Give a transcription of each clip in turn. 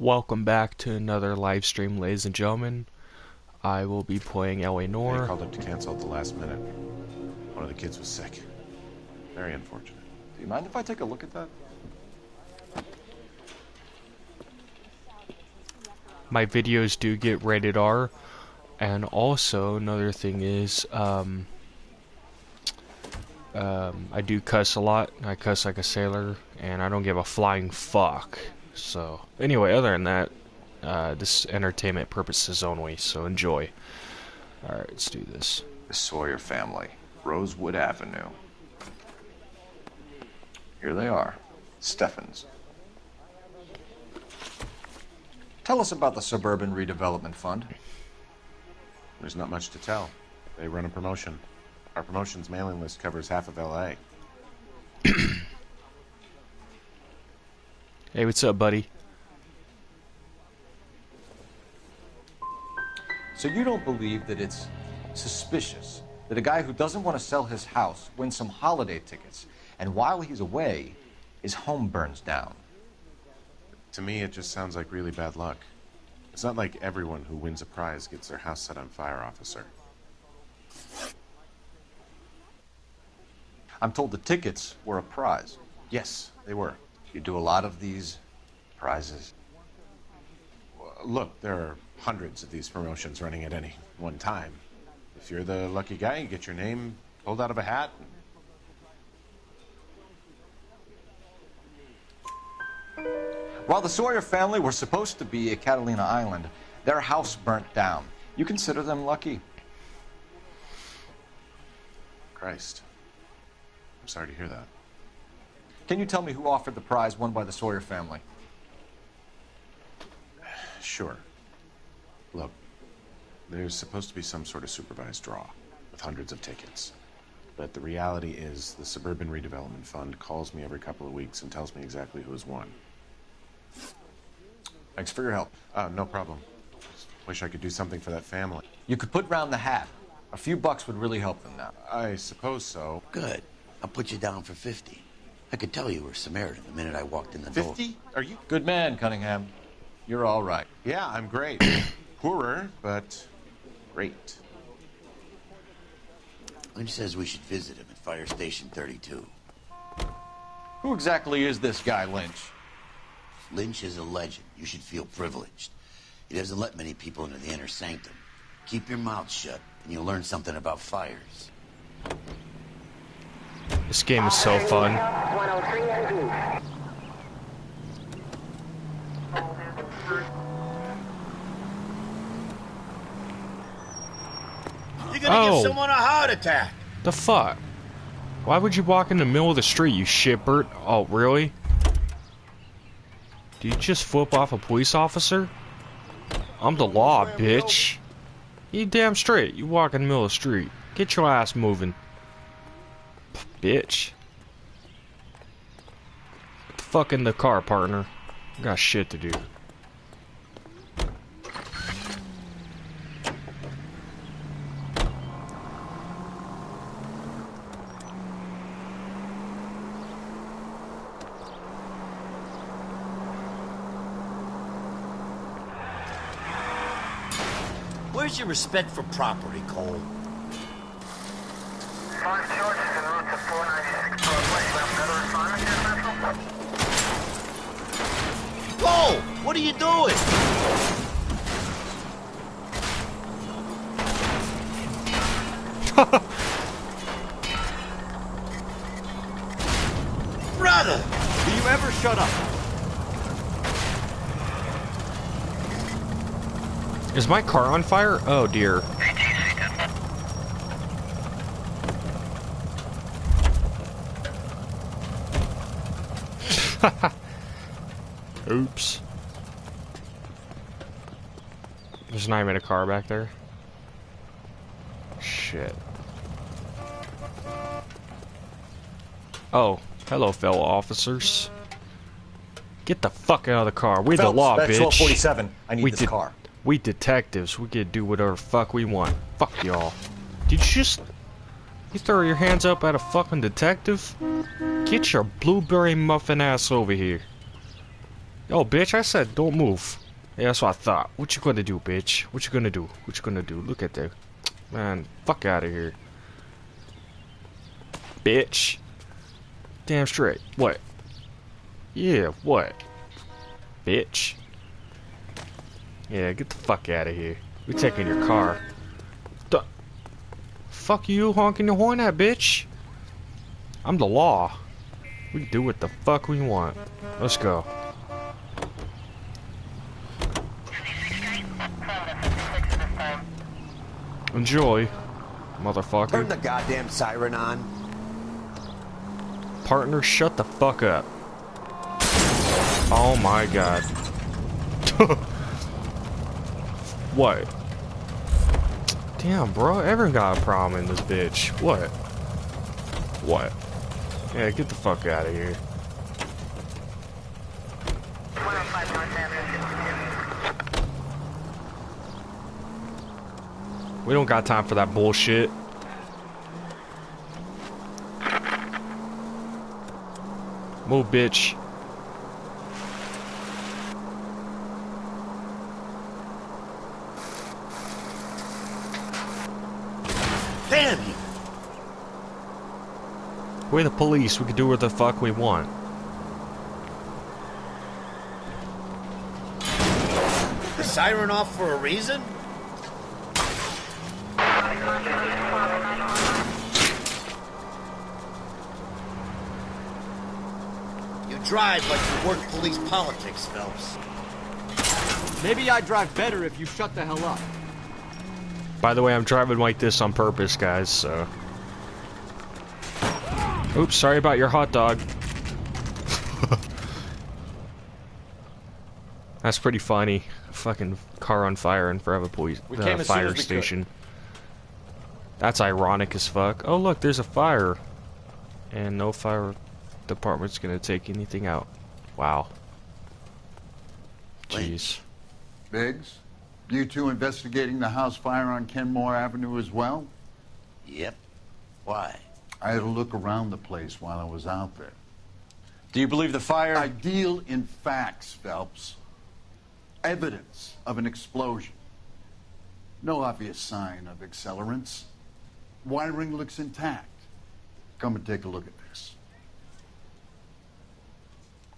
Welcome back to another live stream, ladies and gentlemen. I will be playing LA They Noire. called up to cancel at the last minute. One of the kids was sick. Very unfortunate. Do you mind if I take a look at that? My videos do get rated R, and also another thing is, I do cuss a lot. I cuss like a sailor, and I don't give a flying fuck. So, anyway, other than that, this is entertainment purposes only, so enjoy. Alright, let's do this. The Sawyer family, Rosewood Avenue. Here they are, Steffens. Tell us about the Suburban Redevelopment Fund. There's not much to tell. They run a promotion. Our promotion's mailing list covers half of LA. Hey, what's up, buddy? So you don't believe that it's suspicious that a guy who doesn't want to sell his house wins some holiday tickets, and while he's away, his home burns down? To me, it just sounds like really bad luck. It's not like everyone who wins a prize gets their house set on fire, officer. I'm told the tickets were a prize. Yes, they were. You do a lot of these prizes. Look, there are hundreds of these promotions running at any one time. If you're the lucky guy, you get your name pulled out of a hat. While the Sawyer family were supposed to be at Catalina Island, their house burnt down. You consider them lucky? Christ. I'm sorry to hear that. Can you tell me who offered the prize won by the Sawyer family? Sure. Look, there's supposed to be some sort of supervised draw with hundreds of tickets. But the reality is the Suburban Redevelopment Fund calls me every couple of weeks and tells me exactly who has won. Thanks for your help. No problem. Just wish I could do something for that family. You could put round the hat. A few bucks would really help them now. I suppose so. Good. I'll put you down for 50. I could tell you were Samaritan the minute I walked in the door. 50? Are you? Good man, Cunningham. You're all right. Yeah, I'm great. Poorer, but great. Lynch says we should visit him at Fire Station 32. Who exactly is this guy, Lynch? Lynch is a legend. You should feel privileged. He doesn't let many people into the inner sanctum. Keep your mouth shut, and you'll learn something about fires. This game is so fun. You're gonna give someone a heart attack. The fuck? Why would you walk in the middle of the street, you shitbird? Oh, really? Do you just flip off a police officer? I'm the law, bitch. You damn straight. You walk in the middle of the street. Get your ass moving. Bitch. Get the fuck in the car, partner. I got shit to do. Where's your respect for property, Cole? 5 charges en route to 496 Broadway. You have another assignment, Dispatch? Cole! What are you doing? Brother! Do you ever shut up? Is my car on fire? Oh dear. Oops. There's not even a car back there. Shit. Oh, hello, fellow officers. Get the fuck out of the car. We the law, That's bitch. 1247. I need this car. We detectives. We can do whatever the fuck we want. Fuck y'all. Did you just... You throw your hands up at a fucking detective? Get your blueberry muffin ass over here. Yo, bitch, I said don't move. Yeah, that's what I thought. What you gonna do, bitch? What you gonna do? What you gonna do? Look at that. Man, fuck out of here. Bitch. Damn straight. What? Yeah, what? Bitch. Yeah, get the fuck out of here. We taking your car. The fuck you honking your horn at, bitch? I'm the law. We can do what the fuck we want. Let's go. Enjoy, motherfucker. Turn the goddamn siren on. Partner, shut the fuck up. Oh my god. What? Damn, bro. Everyone got a problem in this bitch. What? What? Yeah, get the fuck out of here. 105 North Avenue. We don't got time for that bullshit. Move, bitch. Damn you! We're the police. We can do what the fuck we want. The siren off for a reason? You drive like you work police politics, Phelps. Maybe I'd drive better if you shut the hell up. By the way, I'm driving like this on purpose, guys, so... Oops, sorry about your hot dog. That's pretty funny. Fucking car on fire in front of a police fire station. That's ironic as fuck. Oh look, there's a fire. And no fire department's gonna take anything out. Wow. Jeez. Biggs, you two investigating the house fire on Kenmore Avenue as well? Yep. Why? I had a look around the place while I was out there. Do you believe the fire? I deal in facts, Phelps. Evidence of an explosion. No obvious sign of accelerants. Wiring looks intact. Come and take a look at this.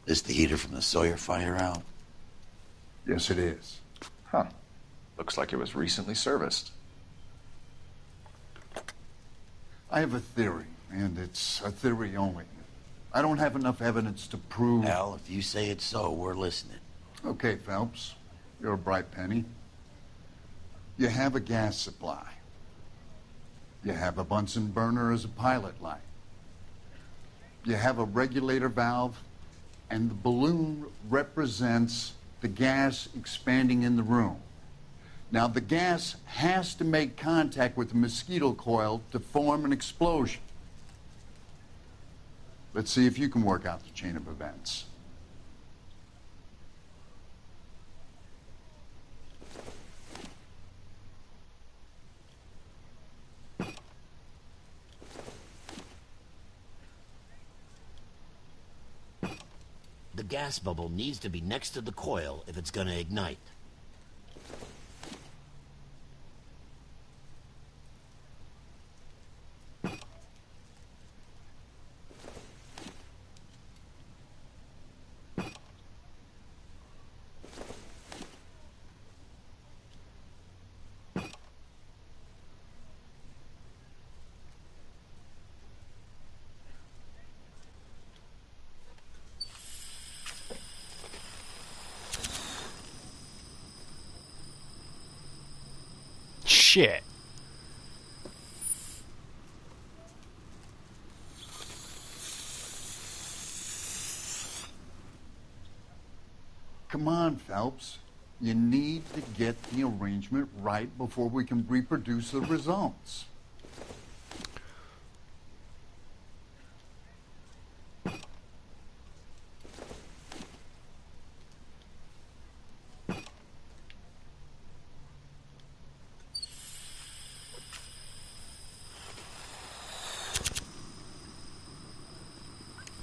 This the heater from the Sawyer fire out? Yes, it is. Huh. Looks like it was recently serviced. I have a theory, and it's a theory only. I don't have enough evidence to prove... Al, if you say it's so, we're listening. Okay, Phelps. You're a bright penny. You have a gas supply. You have a Bunsen burner as a pilot light. You have a regulator valve, and the balloon represents the gas expanding in the room. Now, the gas has to make contact with the mosquito coil to form an explosion. Let's see if you can work out the chain of events. The gas bubble needs to be next to the coil if it's gonna ignite. Shit. Come on, Phelps. You need to get the arrangement right before we can reproduce the results.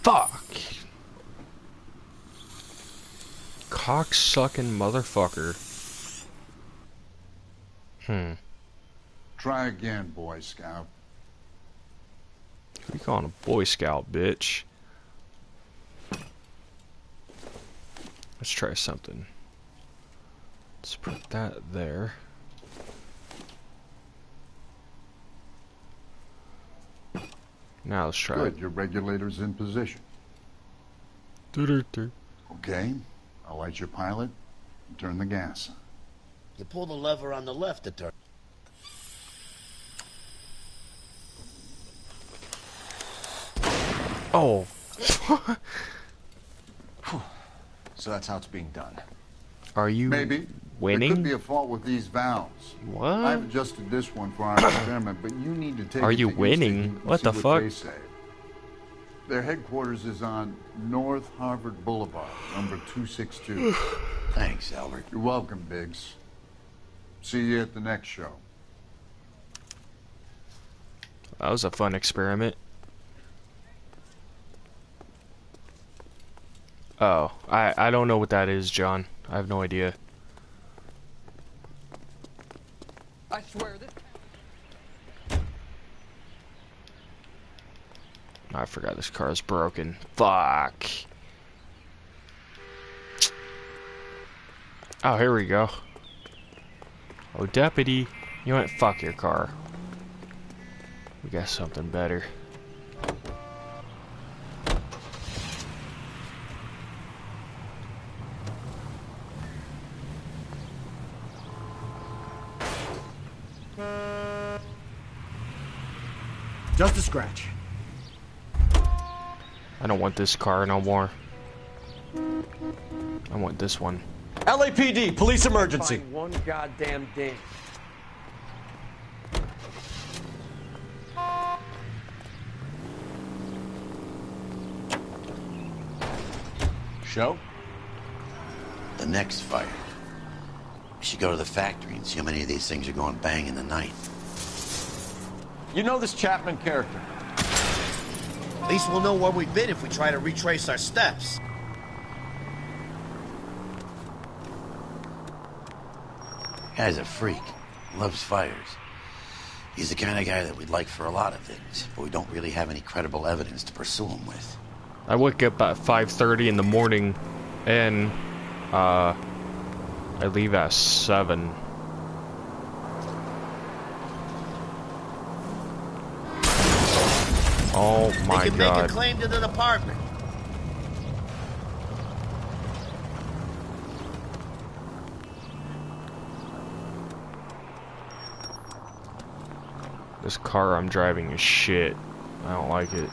Fuck. Cock-sucking motherfucker. Try again, Boy Scout. Who you calling a Boy Scout, bitch? Let's try something. Let's put that there. Now let's try Good, your regulator's in position. it. Okay, I'll light your pilot and turn the gas on. You pull the lever on the left to turn. Oh. So that's how it's being done. Are you Maybe. There winning? could be a fault with these valves. What? I've adjusted this one for our experiment, but you need to take Are it you to winning? Instinct and What see the fuck? They say. Their headquarters is on North Harvard Boulevard, number 262. Thanks, Albert. You're welcome, Biggs. See you at the next show. That was a fun experiment. Oh, I don't know what that is, John. I have no idea. I swear this. I forgot this car is broken. Fuck. Oh, here we go. Oh, deputy. You went fuck your car. We got something better. Just a scratch. I don't want this car no more. I want this one. LAPD, police emergency. Find one goddamn ding. Show? The next fire. We should go to the factory and see how many of these things are going bang in the night. You know this Chapman character? At least we'll know where we've been if we try to retrace our steps. Guy's a freak. Loves fires. He's the kind of guy that we'd like for a lot of things, but we don't really have any credible evidence to pursue him with. I wake up at 5:30 in the morning, and I leave at 7. Oh my They can god. make a claim to the department. This car I'm driving is shit. I don't like it.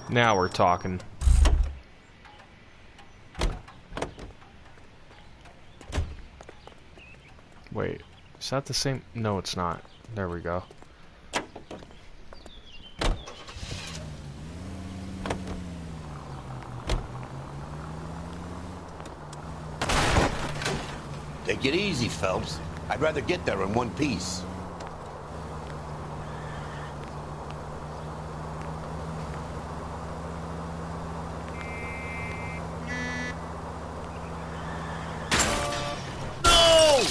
Now we're talking. Wait, is that the same? No, it's not. There we go. Take it easy, Phelps. I'd rather get there in one piece. No!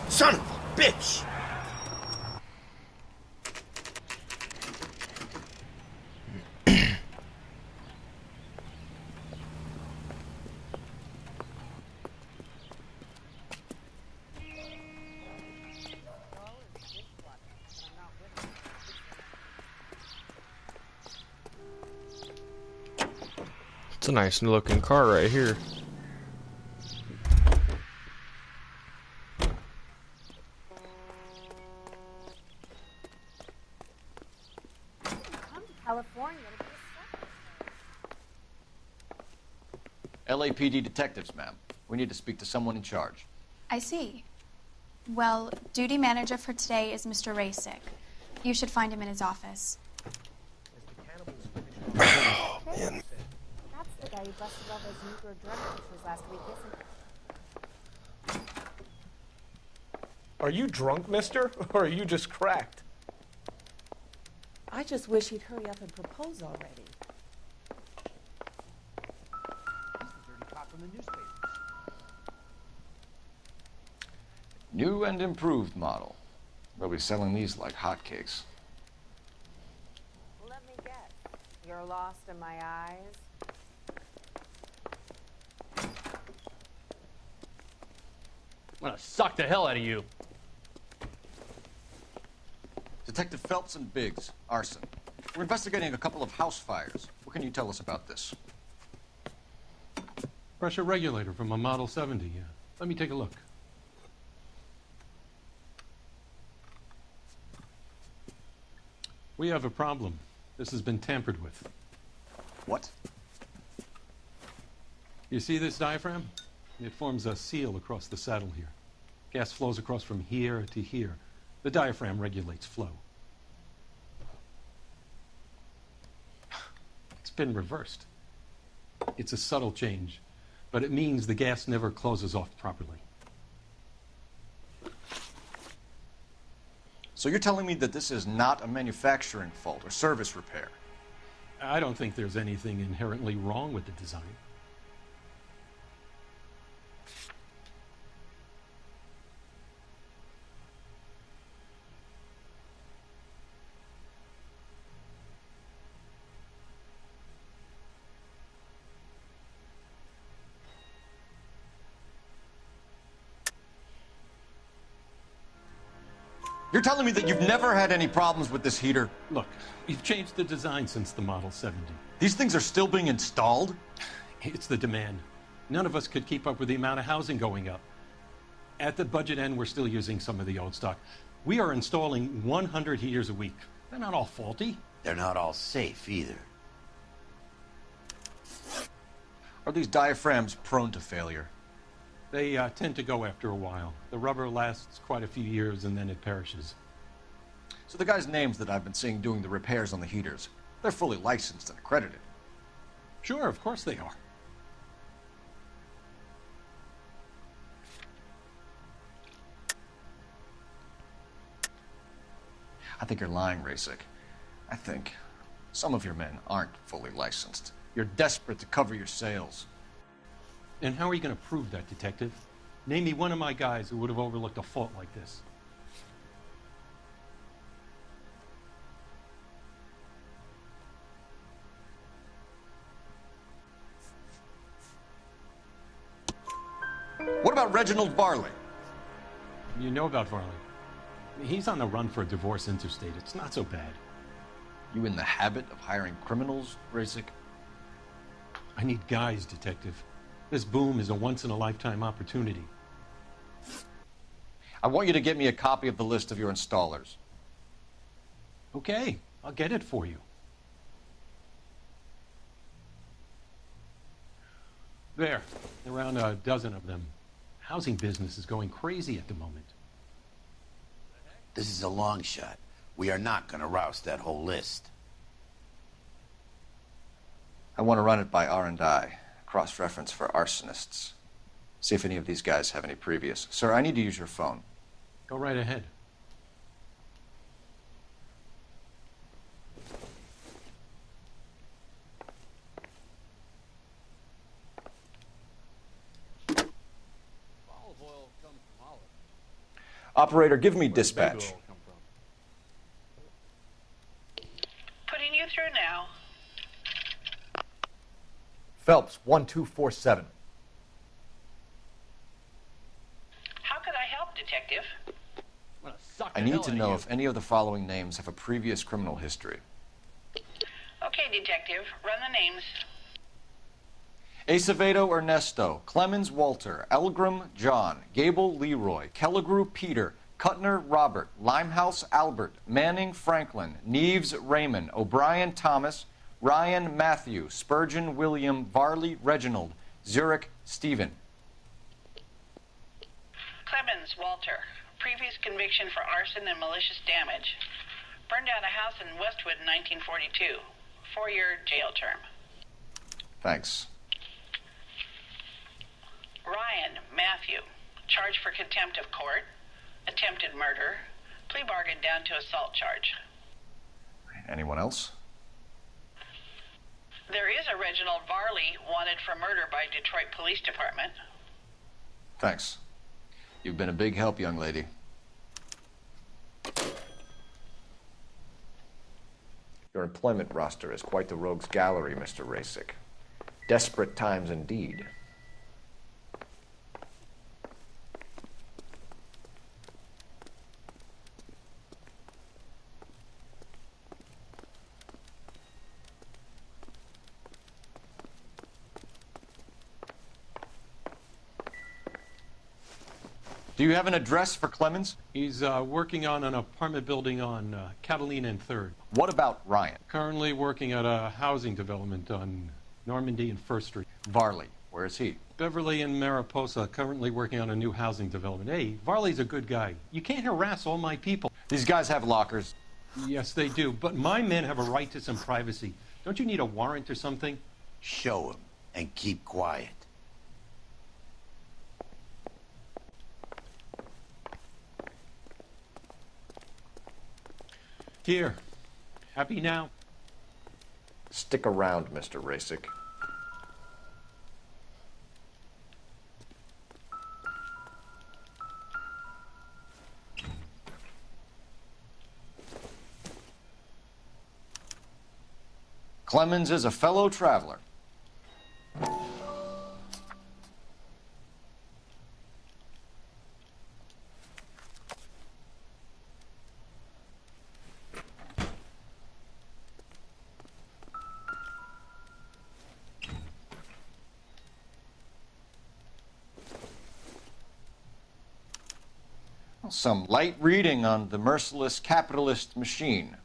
Son of a bitch! It's a nice looking car right here. Come to California to be a circus. LAPD detectives, ma'am. We need to speak to someone in charge. I see. Well, duty manager for today is Mr. Rasick. You should find him in his office. Oh, man. That's the guy who busted all those Negro drug pushers last week, isn't it? Are you drunk, mister? Or are you just cracked? I just wish he'd hurry up and propose already. New and improved model. They'll be selling these like hotcakes. Let me guess. You're lost in my eyes? I'm gonna suck the hell out of you. Detective Phelps and Biggs, arson. We're investigating a couple of house fires. What can you tell us about this? Pressure regulator from a Model 70, yeah. Let me take a look. We have a problem. This has been tampered with. What? You see this diaphragm? It forms a seal across the saddle here. Gas flows across from here to here. The diaphragm regulates flow. It's been reversed. It's a subtle change, but it means the gas never closes off properly. So you're telling me that this is not a manufacturing fault or service repair? I don't think there's anything inherently wrong with the design. You're telling me that you've never had any problems with this heater? Look, we've changed the design since the Model 70. These things are still being installed? It's the demand. None of us could keep up with the amount of housing going up. At the budget end, we're still using some of the old stock. We are installing 100 heaters a week. They're not all faulty. They're not all safe either. Are these diaphragms prone to failure? They tend to go after a while. The rubber lasts quite a few years and then it perishes. So the guys' names that I've been seeing doing the repairs on the heaters, they're fully licensed and accredited. Sure, of course they are. I think you're lying, Rasick. I think some of your men aren't fully licensed. You're desperate to cover your sales. And how are you going to prove that, Detective? Name me one of my guys who would have overlooked a fault like this. What about Reginald Varley? You know about Varley. He's on the run for a divorce interstate. It's not so bad. You in the habit of hiring criminals, Rasick? I need guys, Detective. This boom is a once-in-a-lifetime opportunity. I want you to get me a copy of the list of your installers. Okay, I'll get it for you. There, around a dozen of them. Housing business is going crazy at the moment. This is a long shot. We are not going to roust that whole list. I want to run it by R&I, cross-reference for arsonists. See if any of these guys have any previous. Sir, I need to use your phone. Go right ahead. Olive oil comes from olive. Operator, give me dispatch. Putting you through now. Phelps, 1247. How could I help, Detective? I'm gonna suck I the need hell to out of know you. if any of the following names have a previous criminal history. Okay, Detective, run the names. Acevedo Ernesto, Clemens Walter, Elgram John, Gable Leroy, Kelligrew Peter, Cutner Robert, Limehouse Albert, Manning Franklin, Neves Raymond, O'Brien Thomas, Ryan Matthew, Spurgeon William, Varley Reginald, Zurich Stephen. Clemens Walter. Previous conviction for arson and malicious damage. Burned down a house in Westwood in 1942. 4-year jail term. Thanks. Ryan Matthew. Charged for contempt of court. Attempted murder. Plea bargain down to assault charge. Anyone else? There is a Reginald Varley wanted for murder by Detroit Police Department. Thanks. You've been a big help, young lady. Your employment roster is quite the rogues gallery, Mr. Rasick. Desperate times indeed. Do you have an address for Clemens? He's working on an apartment building on Catalina and 3rd. What about Ryan? Currently working at a housing development on Normandy and 1st Street. Varley, where is he? Beverly and Mariposa, currently working on a new housing development. Hey, Varley's a good guy. You can't harass all my people. These guys have lockers. Yes, they do, but my men have a right to some privacy. Don't you need a warrant or something? Show him and keep quiet. Here. Happy now? Stick around, Mr. Rasick. Clemens is a fellow traveler. Some light reading on the merciless capitalist machine.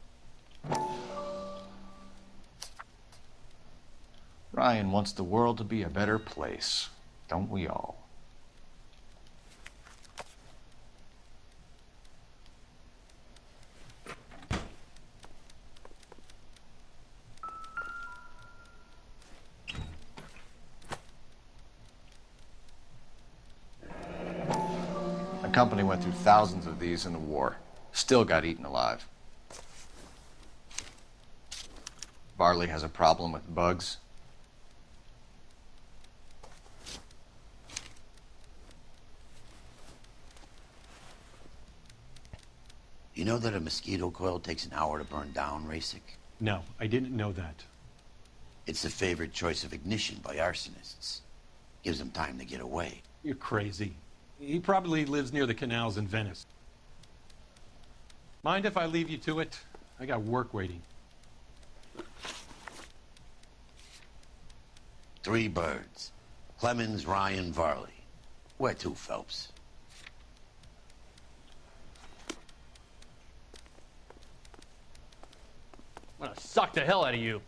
Ryan wants the world to be a better place, don't we all? The company went through thousands of these in the war. Still got eaten alive. Varley has a problem with bugs. You know that a mosquito coil takes an hour to burn down, Rasick? No, I didn't know that. It's the favorite choice of ignition by arsonists. Gives them time to get away. You're crazy. He probably lives near the canals in Venice. Mind if I leave you to it? I got work waiting. 3 birds. Clemens, Ryan, Varley. Where to, Phelps? I'm gonna suck the hell out of you.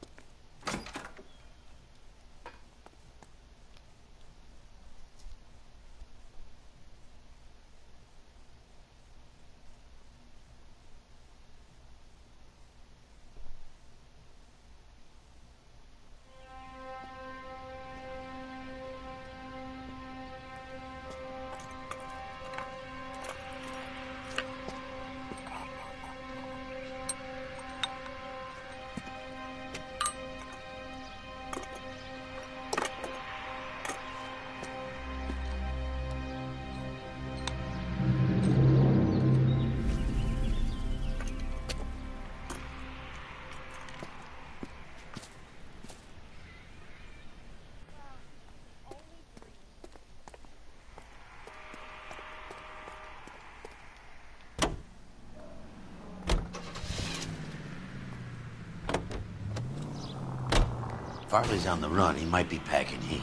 Varley's on the run. He might be packing heat.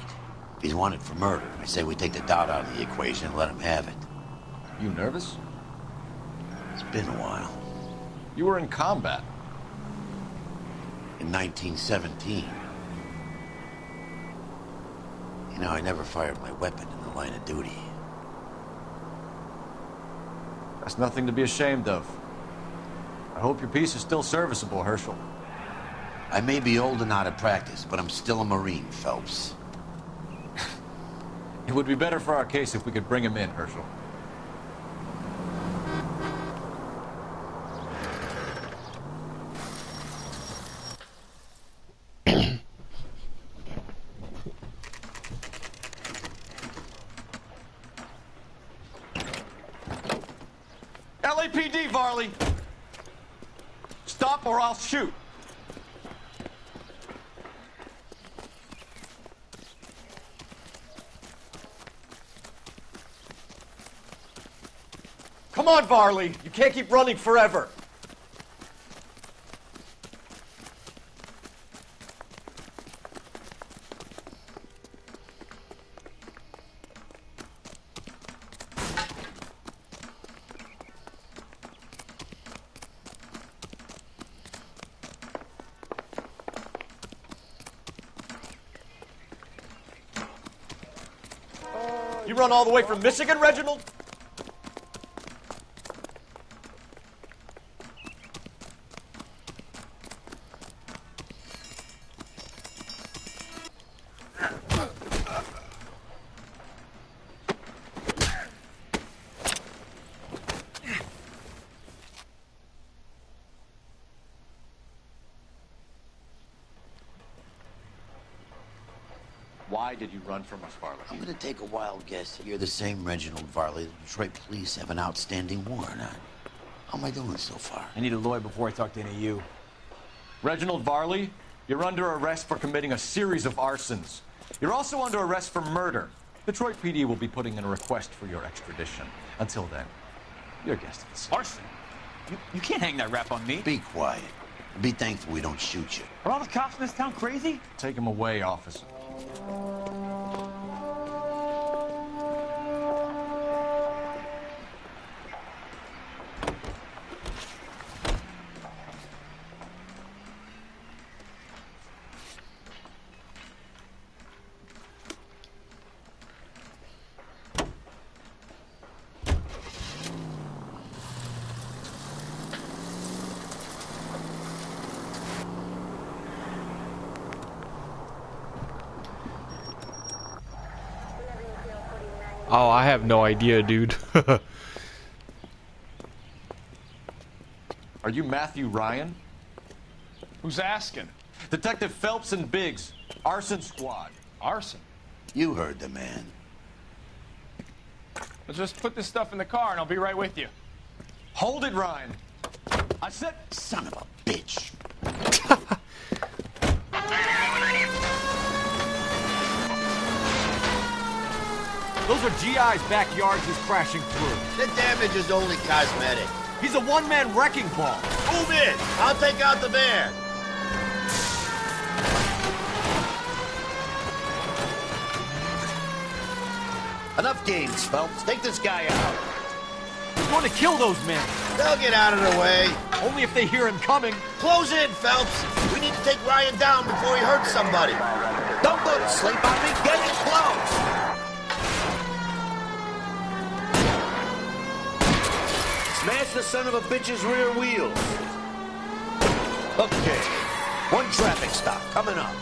If he's wanted for murder, I say we take the doubt out of the equation and let him have it. You nervous? It's been a while. You were in combat. In 1917. You know, I never fired my weapon in the line of duty. That's nothing to be ashamed of. I hope your piece is still serviceable, Herschel. I may be old and out of practice, but I'm still a Marine, Phelps. It would be better for our case if we could bring him in, Herschel. LAPD, Varley! Stop or I'll shoot! Come on, Varley! You can't keep running forever! You run all the way from Michigan, Reginald? Why did you run from us, Varley? I'm gonna take a wild guess that you're the same Reginald Varley the Detroit police have an outstanding warrant on. How am I doing so far? I need a lawyer before I talk to any of you. Reginald Varley, you're under arrest for committing a series of arsons. You're also under arrest for murder. Detroit PD will be putting in a request for your extradition. Until then, you're a guest of the city. Arson? You can't hang that rap on me. Be quiet. Be thankful we don't shoot you. Are all the cops in this town crazy? Take him away, officer. Oh, I have no idea, dude. Are you Matthew Ryan? Who's asking? Detective Phelps and Biggs, arson squad. Arson? You heard the man. Let's just put this stuff in the car and I'll be right with you. Hold it, Ryan. I said... Son of a bitch. Those are GI's backyards he's crashing through. The damage is only cosmetic. He's a one-man wrecking ball. Move in. I'll take out the van. Enough games, Phelps. Take this guy out. He's going to kill those men. They'll get out of the way. Only if they hear him coming. Close in, Phelps. We need to take Ryan down before he hurts somebody. Don't go to sleep on me. Get it close. Smash the son of a bitch's rear wheels. Okay. One traffic stop coming up.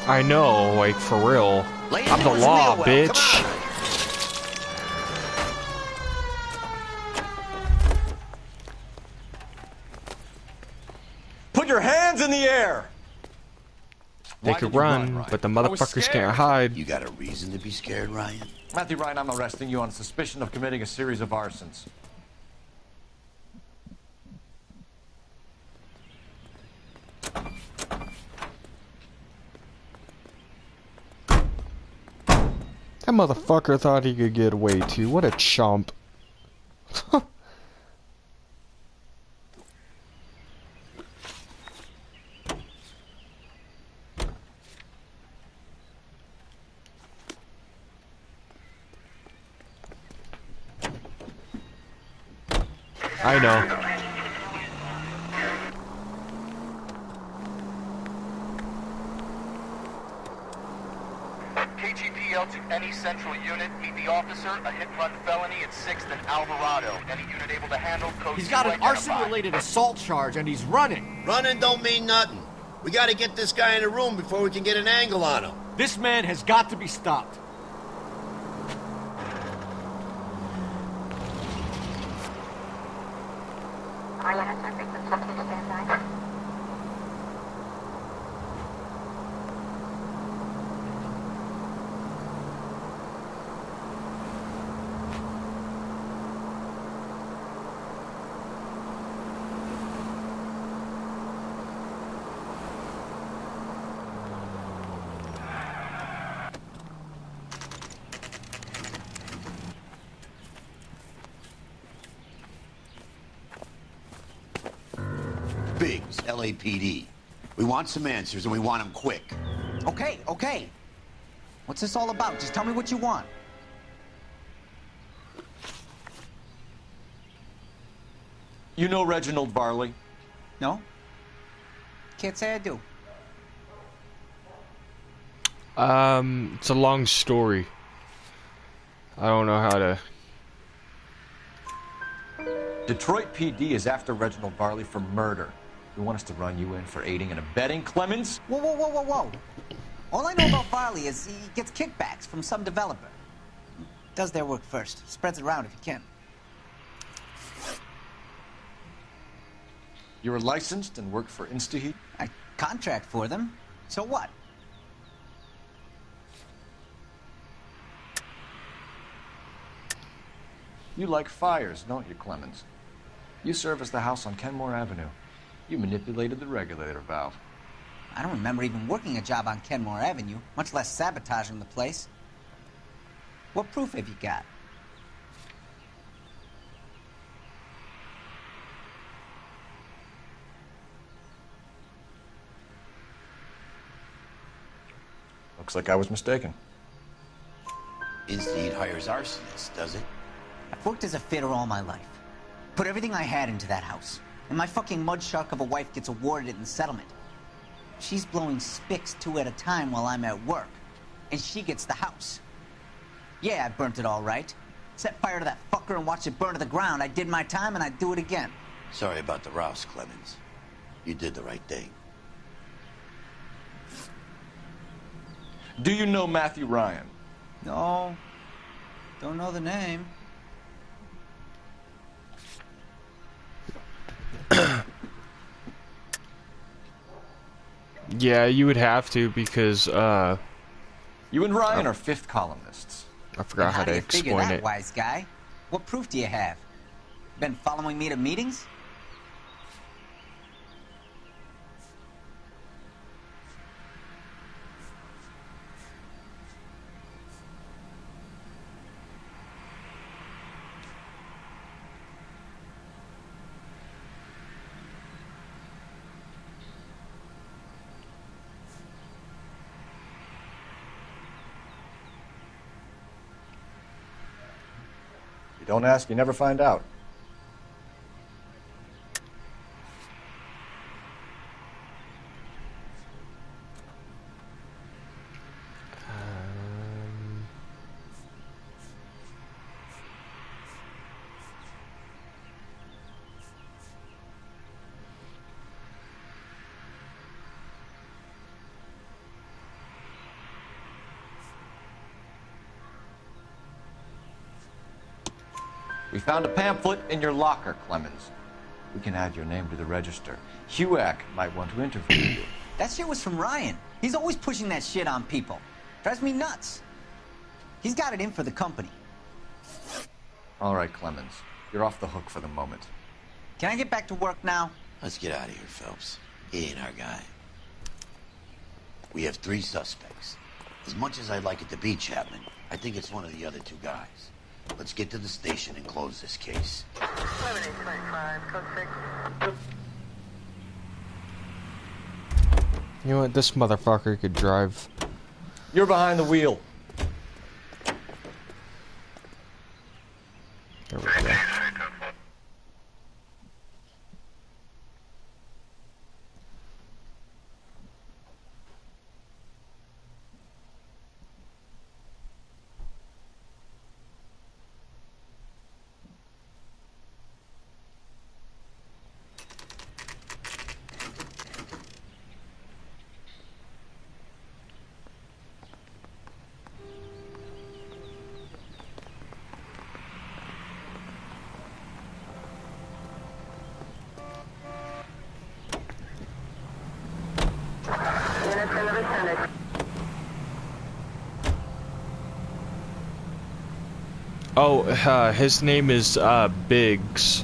I know, like, for real. Lay I'm into the his law, wheel well. bitch. Come on. Put your hands in the air! They Why could did you run, Ryan? but the I was motherfuckers scared. can't hide. You got a reason to be scared, Ryan? Matthew Ryan, I'm arresting you on suspicion of committing a series of arsons. That motherfucker thought he could get away too. What a chump. I know. KGPL to any central unit. Meet the officer. A hit-and-run felony at 6th and Alvarado. Any unit able to handle code He's got an arson-related assault charge, and he's running. Running don't mean nothing. We gotta get this guy in a room before we can get an angle on him. This man has got to be stopped. Biggs, LAPD. We want some answers, and we want them quick. Okay, okay. What's this all about? Just tell me what you want. You know Reginald Varley? No? Can't say I do. It's a long story. I don't know how to... Detroit PD is after Reginald Varley for murder. You want us to run you in for aiding and abetting, Clemens? Whoa, whoa, whoa, whoa, whoa. All I know about Varley is he gets kickbacks from some developer. Does their work first. Spreads it around if he can. You're licensed and work for InstaHeat? I contract for them. So what? You like fires, don't you, Clemens? You serviced the house on Kenmore Avenue. You manipulated the regulator valve. I don't remember even working a job on Kenmore Avenue, much less sabotaging the place. What proof have you got? Looks like I was mistaken. InstaHeat hires arsonists, does it? I've worked as a fitter all my life. Put everything I had into that house. And my fucking mud shark of a wife gets awarded it in settlement. She's blowing spics 2 at a time while I'm at work. And she gets the house. Yeah, I burnt it all right. Set fire to that fucker and watched it burn to the ground. I did my time and I'd do it again. Sorry about the rouse, Clemens. You did the right thing. Do you know Matthew Ryan? No. Don't know the name. Yeah, you would have to because, You and Ryan are fifth columnists. I forgot how to Figure explain that, it. wise guy. What proof do you have? Been following me to meetings? You don't ask, you never find out. We found a pamphlet in your locker, Clemens. We can add your name to the register. HUAC might want to interview you. That shit was from Ryan. He's always pushing that shit on people. Drives me nuts. He's got it in for the company. All right, Clemens. You're off the hook for the moment. Can I get back to work now? Let's get out of here, Phelps. He ain't our guy. We have 3 suspects. As much as I'd like it to be Chapman, I think it's one of the other 2 guys. Let's get to the station and close this case. You know what? This motherfucker could drive. You're behind the wheel. There we go. Oh, his name is Biggs.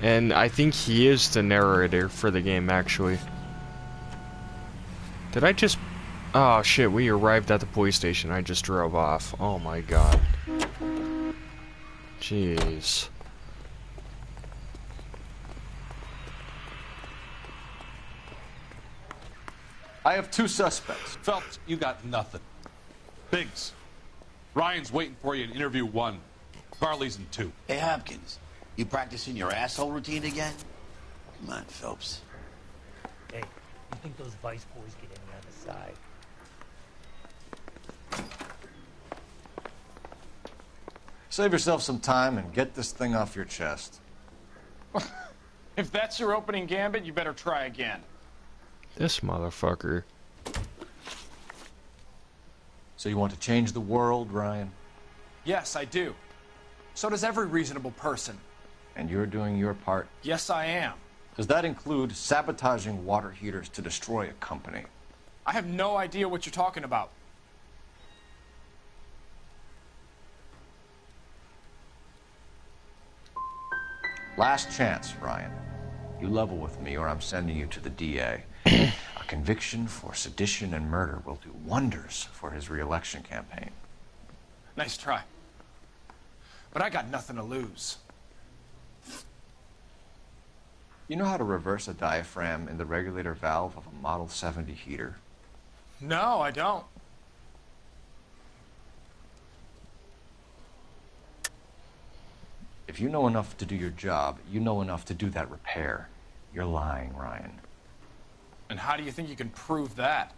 And I think he is the narrator for the game, actually. Did I just... Oh, shit, we arrived at the police station. I just drove off. Oh, my God. Jeez. I have 2 suspects. Phelps, you got nothing. Biggs, Ryan's waiting for you in interview 1. Varley's in 2. Hey, Hopkins, you practicing your asshole routine again? Come on, Phelps. Hey, you think those Vice boys get any on the side? Save yourself some time and get this thing off your chest. If that's your opening gambit, you better try again. This motherfucker. So you want to change the world, Ryan? Yes, I do. So does every reasonable person. And you're doing your part? Yes, I am. Does that include sabotaging water heaters to destroy a company? I have no idea what you're talking about. Last chance, Ryan. You level with me or I'm sending you to the DA. A conviction for sedition and murder will do wonders for his re-election campaign. Nice try. But I got nothing to lose. You know how to reverse a diaphragm in the regulator valve of a Model 70 heater? No, I don't. If you know enough to do your job, you know enough to do that repair. You're lying, Ryan. And how do you think you can prove that?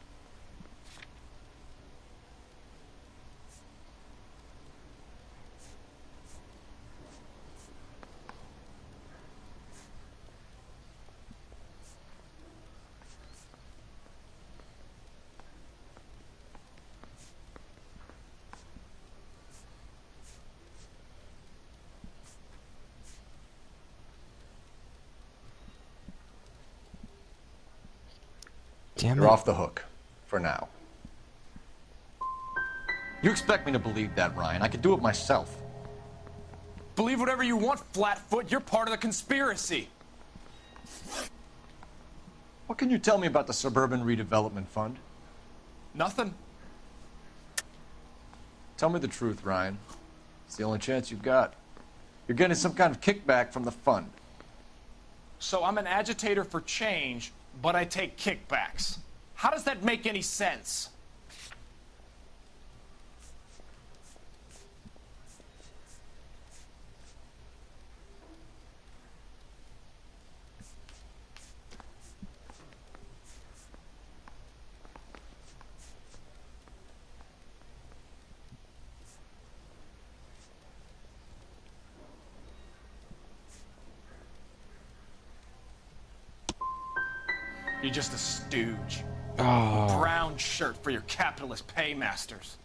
Damn You're it. off the hook. For now. You expect me to believe that, Ryan? I could do it myself. Believe whatever you want, Flatfoot. You're part of the conspiracy. What can you tell me about the Suburban Redevelopment Fund? Nothing. Tell me the truth, Ryan. It's the only chance you've got. You're getting some kind of kickback from the fund. So I'm an agitator for change, but I take kickbacks. How does that make any sense? You're just a stooge. Oh. A brown shirt for your capitalist paymasters.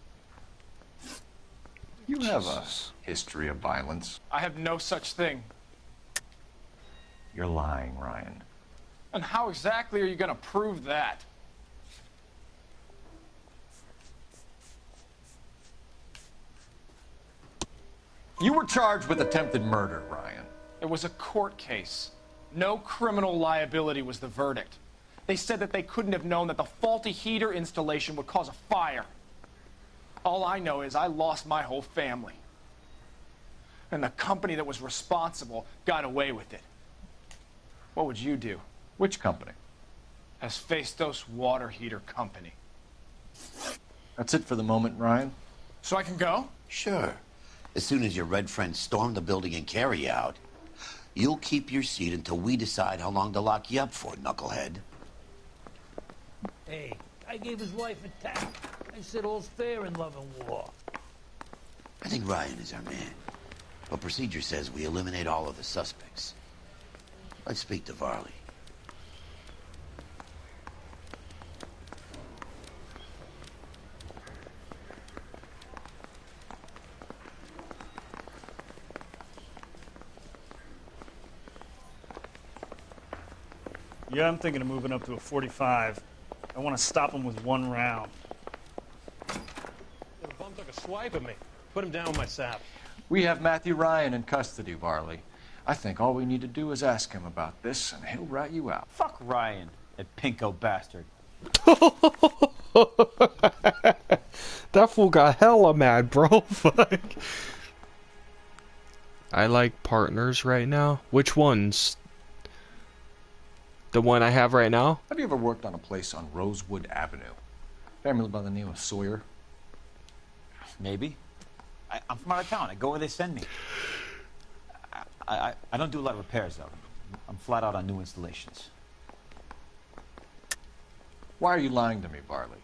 You have a history of violence. I have no such thing. You're lying, Ryan. And how exactly are you going to prove that? You were charged with attempted murder, Ryan. It was a court case. No criminal liability was the verdict. They said that they couldn't have known that the faulty heater installation would cause a fire. All I know is I lost my whole family. And the company that was responsible got away with it. What would you do? Which company? Hephaestus Water Heater Company. That's it for the moment, Ryan. So I can go? Sure. As soon as your red friends storm the building and carry you out, you'll keep your seat until we decide how long to lock you up for, knucklehead. Hey, I gave his wife a tap. I said all's fair in love and war. I think Ryan is our man. But procedure says we eliminate all of the suspects. Let's speak to Varley. Yeah, I'm thinking of moving up to a 45. I want to stop him with one round. The bum took a swipe at me. Put him down with my sap. We have Matthew Ryan in custody, Varley. I think all we need to do is ask him about this, and he'll rat you out. Fuck Ryan, that pinko bastard. That fool got hella mad, bro. Fuck. I like partners right now. Which ones? The one I have right now? Have you ever worked on a place on Rosewood Avenue? Family by the name of Sawyer? Maybe. I'm from out of town. I go where they send me. I don't do a lot of repairs, though. I'm flat out on new installations. Why are you lying to me, Varley?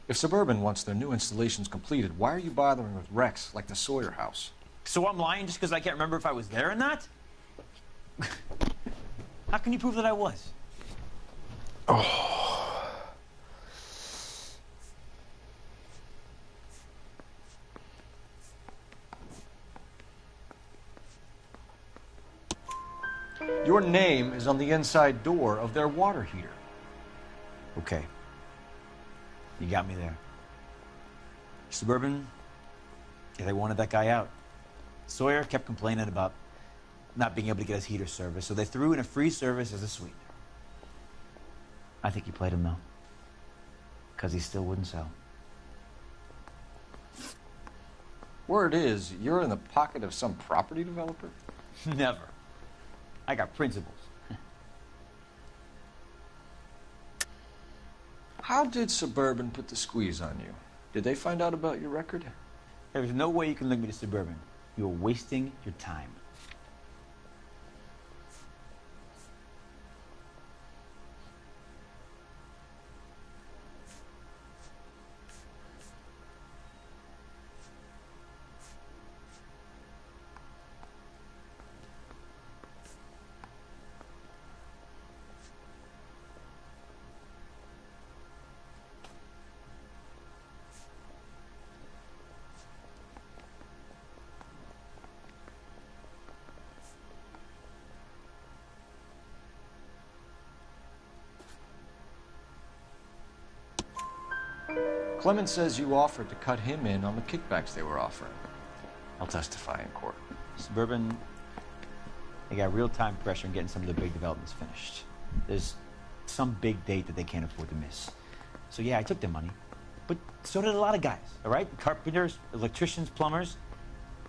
If Suburban wants their new installations completed, why are you bothering with wrecks like the Sawyer house? So I'm lying just because I can't remember if I was there or not? How can you prove that I was? Oh. Your name is on the inside door of their water heater. Okay. You got me there. Suburban, yeah, they wanted that guy out. Sawyer kept complaining about not being able to get his heater service, so they threw in a free service as a sweetener. I think he played him, though. Because he still wouldn't sell. Word is, you're in the pocket of some property developer? Never. I got principles. How did Suburban put the squeeze on you? Did they find out about your record? There's no way you can link me to Suburban. You're wasting your time. Clemens says you offered to cut him in on the kickbacks they were offering. I'll testify in court. Suburban, they got real-time pressure on getting some of the big developments finished. There's some big date that they can't afford to miss. So yeah, I took their money. But so did a lot of guys, all right? Carpenters, electricians, plumbers.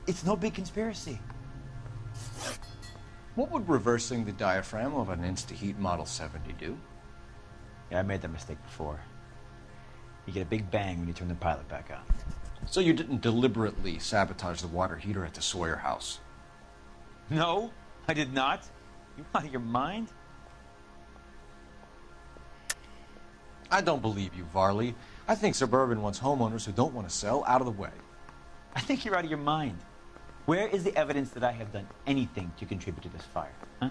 It's no big conspiracy. What would reversing the diaphragm of an Insta-Heat Model 70 do? Yeah, I made that mistake before. You get a big bang when you turn the pilot back on. So you didn't deliberately sabotage the water heater at the Sawyer house? No, I did not. You out of your mind? I don't believe you, Varley. I think Suburban wants homeowners who don't want to sell out of the way. I think you're out of your mind. Where is the evidence that I have done anything to contribute to this fire? Huh?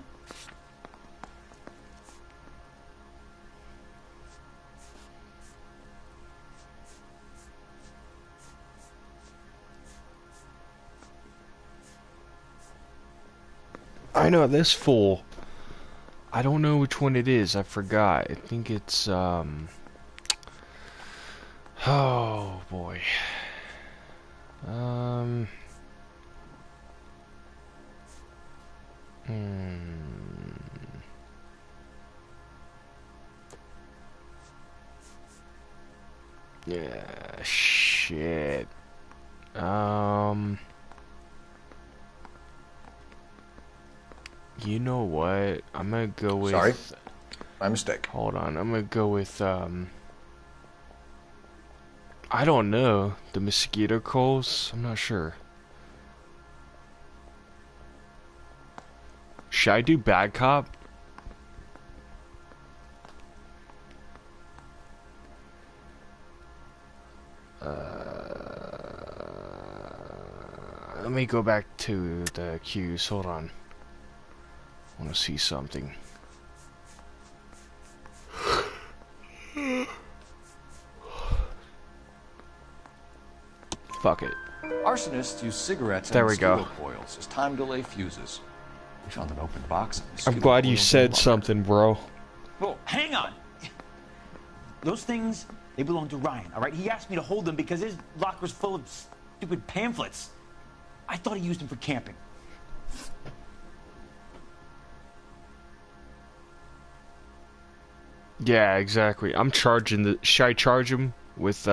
I know this fool. I don't know which one it is. I forgot. I think it's oh boy. Yeah, shit. You know what? I'm gonna go with... Sorry. My mistake. Hold on. I'm gonna go with, I don't know. The mosquito coals? I'm not sure. Should I do bad cop? Let me go back to the cues. Hold on. I want to see something. Fuck it. Arsonists use cigarettes There and we go. mosquito coils as time delay fuses. We found an open box. Of I'm mosquito glad you coils said in the something, bro. locker. hang on. Those things, they belong to Ryan, all right? He asked me to hold them because his locker's full of stupid pamphlets. I thought he used them for camping. Yeah, exactly. I'm charging the... Should I charge him with,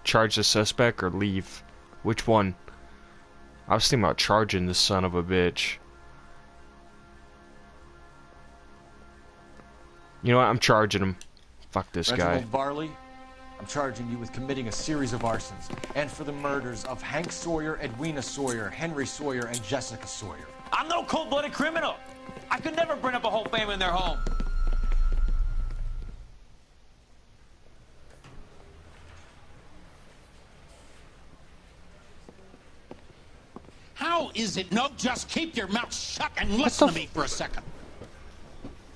charge the suspect or leave? Which one? I was thinking about charging this son of a bitch. You know what? I'm charging him. Fuck this guy. Reginald Varley, I'm charging you with committing a series of arsons and for the murders of Hank Sawyer, Edwina Sawyer, Henry Sawyer, and Jessica Sawyer. I'm no cold-blooded criminal. I could never burn up a whole family in their home. How is it? No, just keep your mouth shut and listen to me for a second.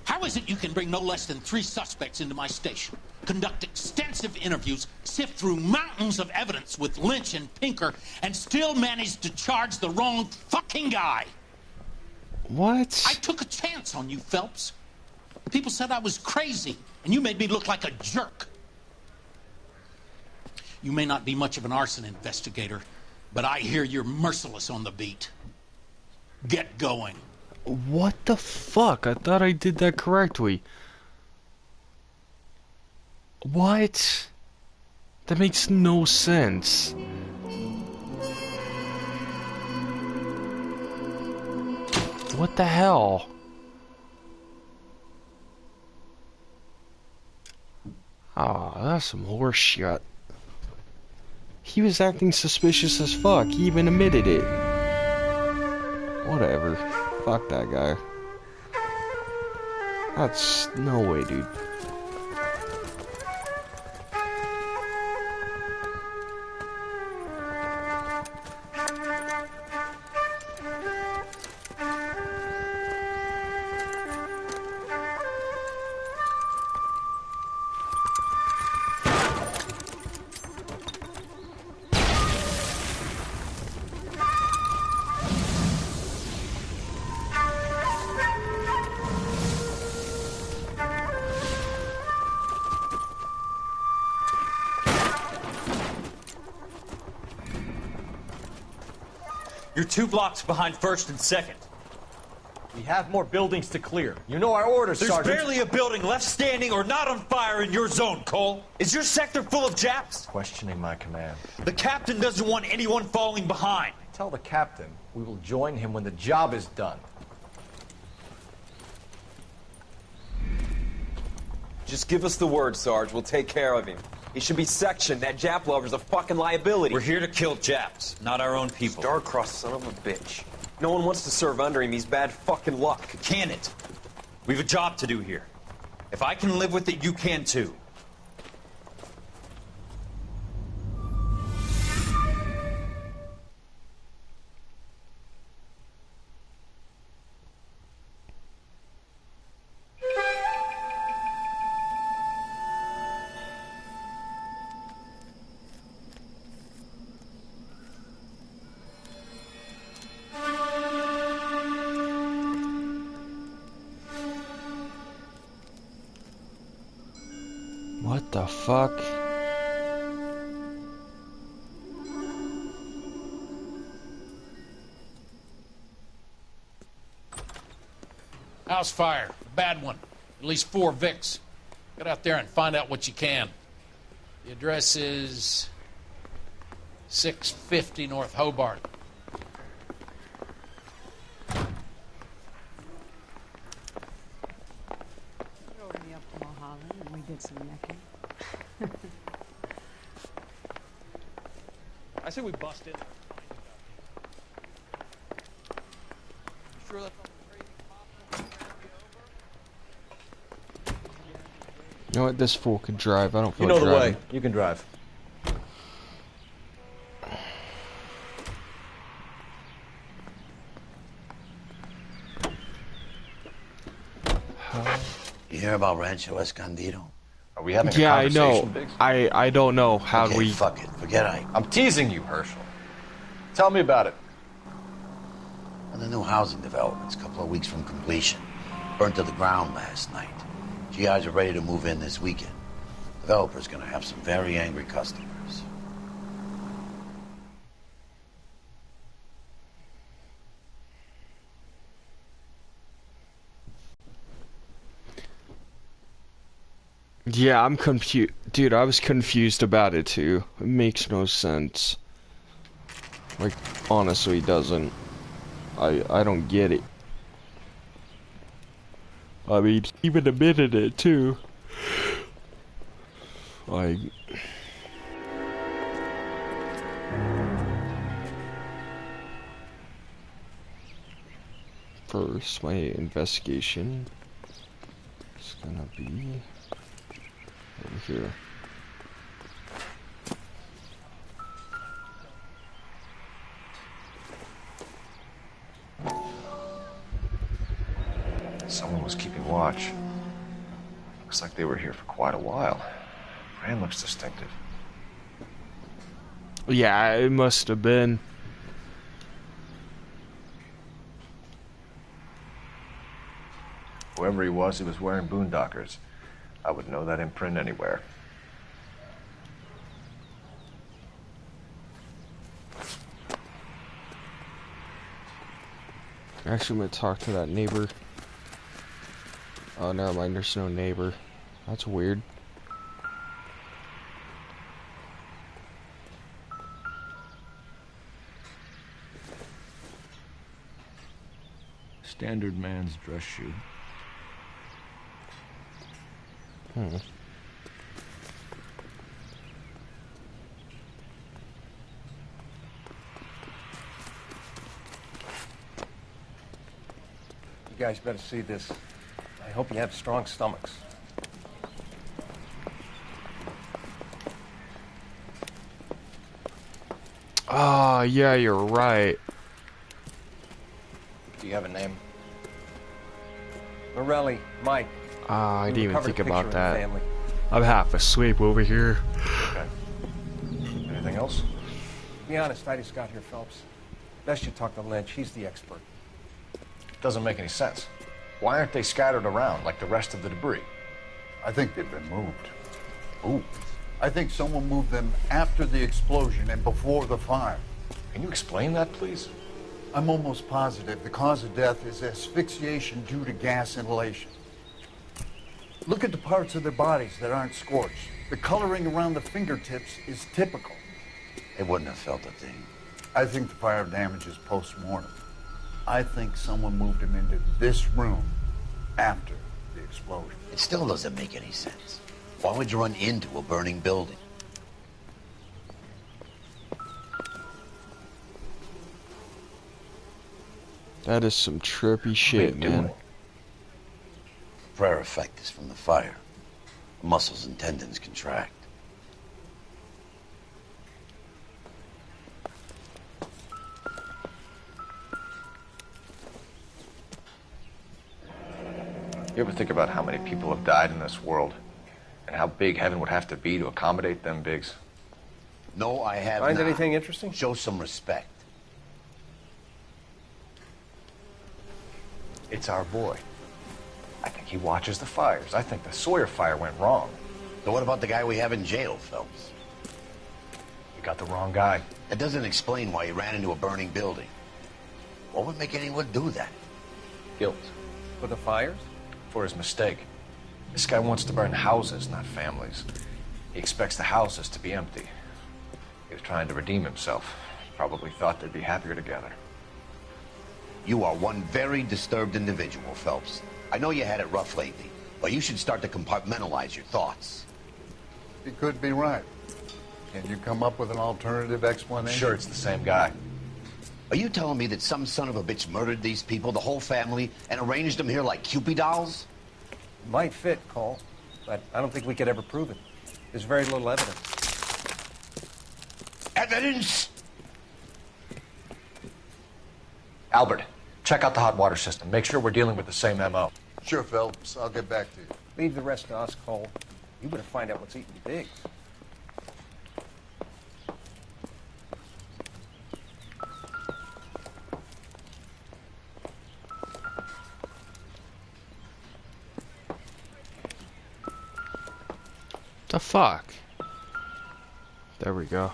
How is it you can bring no less than 3 suspects into my station, conduct extensive interviews, sift through mountains of evidence with Lynch and Pinker, and still manage to charge the wrong fucking guy? What? I took a chance on you, Phelps. People said I was crazy, and you made me look like a jerk. You may not be much of an arson investigator, but I hear you're merciless on the beat. Get going. What the fuck? I thought I did that correctly. What? That makes no sense. What the hell? Ah, oh, that's some horse shit. He was acting suspicious as fuck. He even admitted it. Whatever. Fuck that guy. That's no way, dude. You're 2 blocks behind 1st and 2nd. We have more buildings to clear. You know our orders, There's Sergeant. barely a building left standing or not on fire in your zone, Cole. Is your sector full of Japs? Questioning my command. The captain doesn't want anyone falling behind. Tell the captain we will join him when the job is done. Just give us the word, Sarge. We'll take care of him. He should be sectioned. That Jap lover's a fucking liability. We're here to kill Japs, not our own people. Star-crossed son of a bitch. No one wants to serve under him. He's bad fucking luck. Can it? We've a job to do here. If I can live with it, you can too. What the fuck? House fire. Bad one. At least 4 Vicks. Get out there and find out what you can. The address is 650 North Hobart. Drove me up to Mulholland and we did some necking. I say we bust in. Sure that's You know what? This fool can drive. I don't feel You know the driving. way. You can drive. You hear about Rancho Escondido? Are we having Yeah, a I conversation, know. Biggs? I don't know how Okay, we. fuck it. Forget I. I'm teasing you, Herschel. Tell me about it. On the new housing developments, a couple of weeks from completion. Burned to the ground last night. GIs are ready to move in this weekend. Developer's gonna have some very angry customers. Yeah, I'm confused. Dude, I was confused about it too. It makes no sense. Like, honestly, it doesn't. I don't get it. I mean, even admitted it too. Like... First, my investigation is gonna be over here. Someone was keeping watch. Looks like they were here for quite a while. Brand looks distinctive. Yeah, it must have been. Whoever he was wearing boondockers. I would know that imprint anywhere. Actually, I'm gonna talk to that neighbor. Oh, never mind, there's no neighbor. That's weird. Standard man's dress shoe. Hmm. You guys better see this. I hope you have strong stomachs. Ah, yeah, you're right. Do you have a name? Morelli, Mike. Ah, I We didn't even recovered think a picture about of the that. family. I'm half asleep over here. Okay. Anything else? Be honest, I just got here, Phelps. Best you talk to Lynch. He's the expert. Doesn't make any sense. Why aren't they scattered around like the rest of the debris? I think they've been moved. Ooh. I think someone moved them after the explosion and before the fire. Can you explain that, please? I'm almost positive the cause of death is asphyxiation due to gas inhalation. Look at the parts of their bodies that aren't scorched. The coloring around the fingertips is typical. They wouldn't have felt a thing. I think the fire damage is post-mortem. I think someone moved him into this room after the explosion. It still doesn't make any sense. Why would you run into a burning building? That is some trippy shit, man. Prayer effect is from the fire. Muscles and tendons contract. You ever think about how many people have died in this world? And how big heaven would have to be to accommodate them bigs? No, I have Find not. anything interesting? Show some respect. It's our boy. I think he watches the fires. I think the Sawyer fire went wrong. So what about the guy we have in jail, Phelps? You got the wrong guy. That doesn't explain why he ran into a burning building. What would make anyone do that? Guilt. For the fires? For his mistake. This guy wants to burn houses, not families. He expects the houses to be empty. He was trying to redeem himself. Probably thought they'd be happier together. You are one very disturbed individual, Phelps. I know you had it rough lately, but you should start to compartmentalize your thoughts. He could be right. Can you come up with an alternative explanation? Sure, it's the same guy. Are you telling me that some son of a bitch murdered these people, the whole family, and arranged them here like Cupid dolls? Might fit, Cole, but I don't think we could ever prove it. There's very little evidence. Evidence? Albert, check out the hot water system. Make sure we're dealing with the same MO. Sure, Phelps. I'll get back to you. Leave the rest to us, Cole. You better find out what's eating the pigs. The fuck? There we go.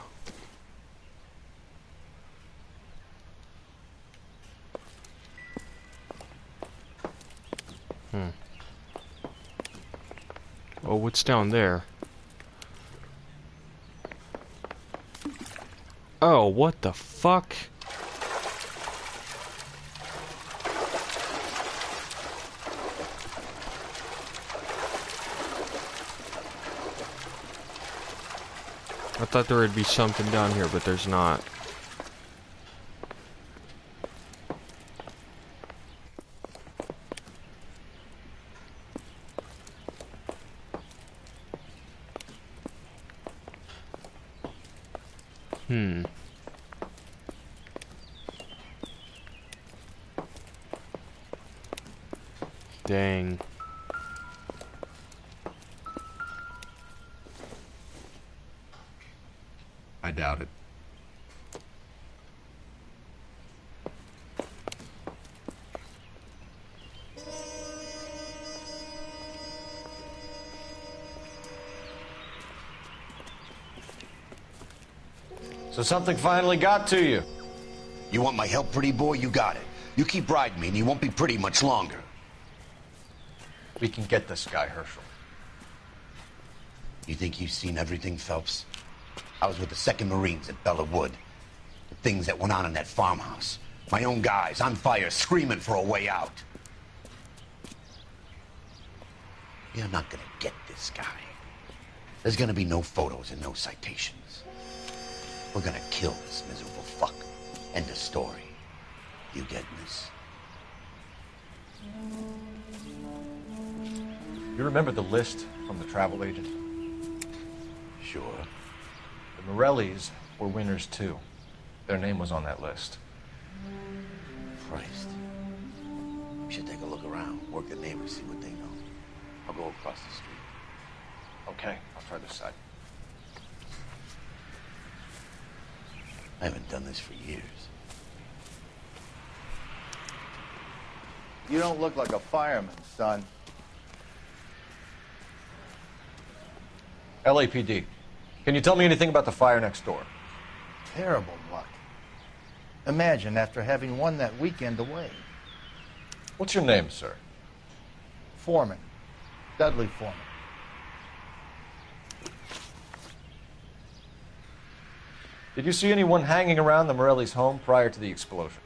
Oh, what's down there? Oh, what the fuck? I thought there would be something down here, but there's not. Dang. I doubt it. So something finally got to you. You want my help, pretty boy? You got it. You keep riding me and you won't be pretty much longer. We can get this guy, Herschel. You think you've seen everything, Phelps? I was with the 2nd Marines at Bella Wood. The things that went on in that farmhouse. My own guys on fire, screaming for a way out. You're not gonna get this guy. There's gonna be no photos and no citations. We're gonna kill this miserable fuck. End of story. You getting this? You remember the list from the travel agent? Sure. The Morellis were winners too. Their name was on that list. Christ. We should take a look around, work the neighbors, see what they know. I'll go across the street. Okay, I'll try this side. I haven't done this for years. You don't look like a fireman, son. LAPD. Can you tell me anything about the fire next door? Terrible luck. Imagine after having won that weekend away. What's your name, sir? Foreman. Dudley Foreman. Did you see anyone hanging around the Morellis' home prior to the explosion?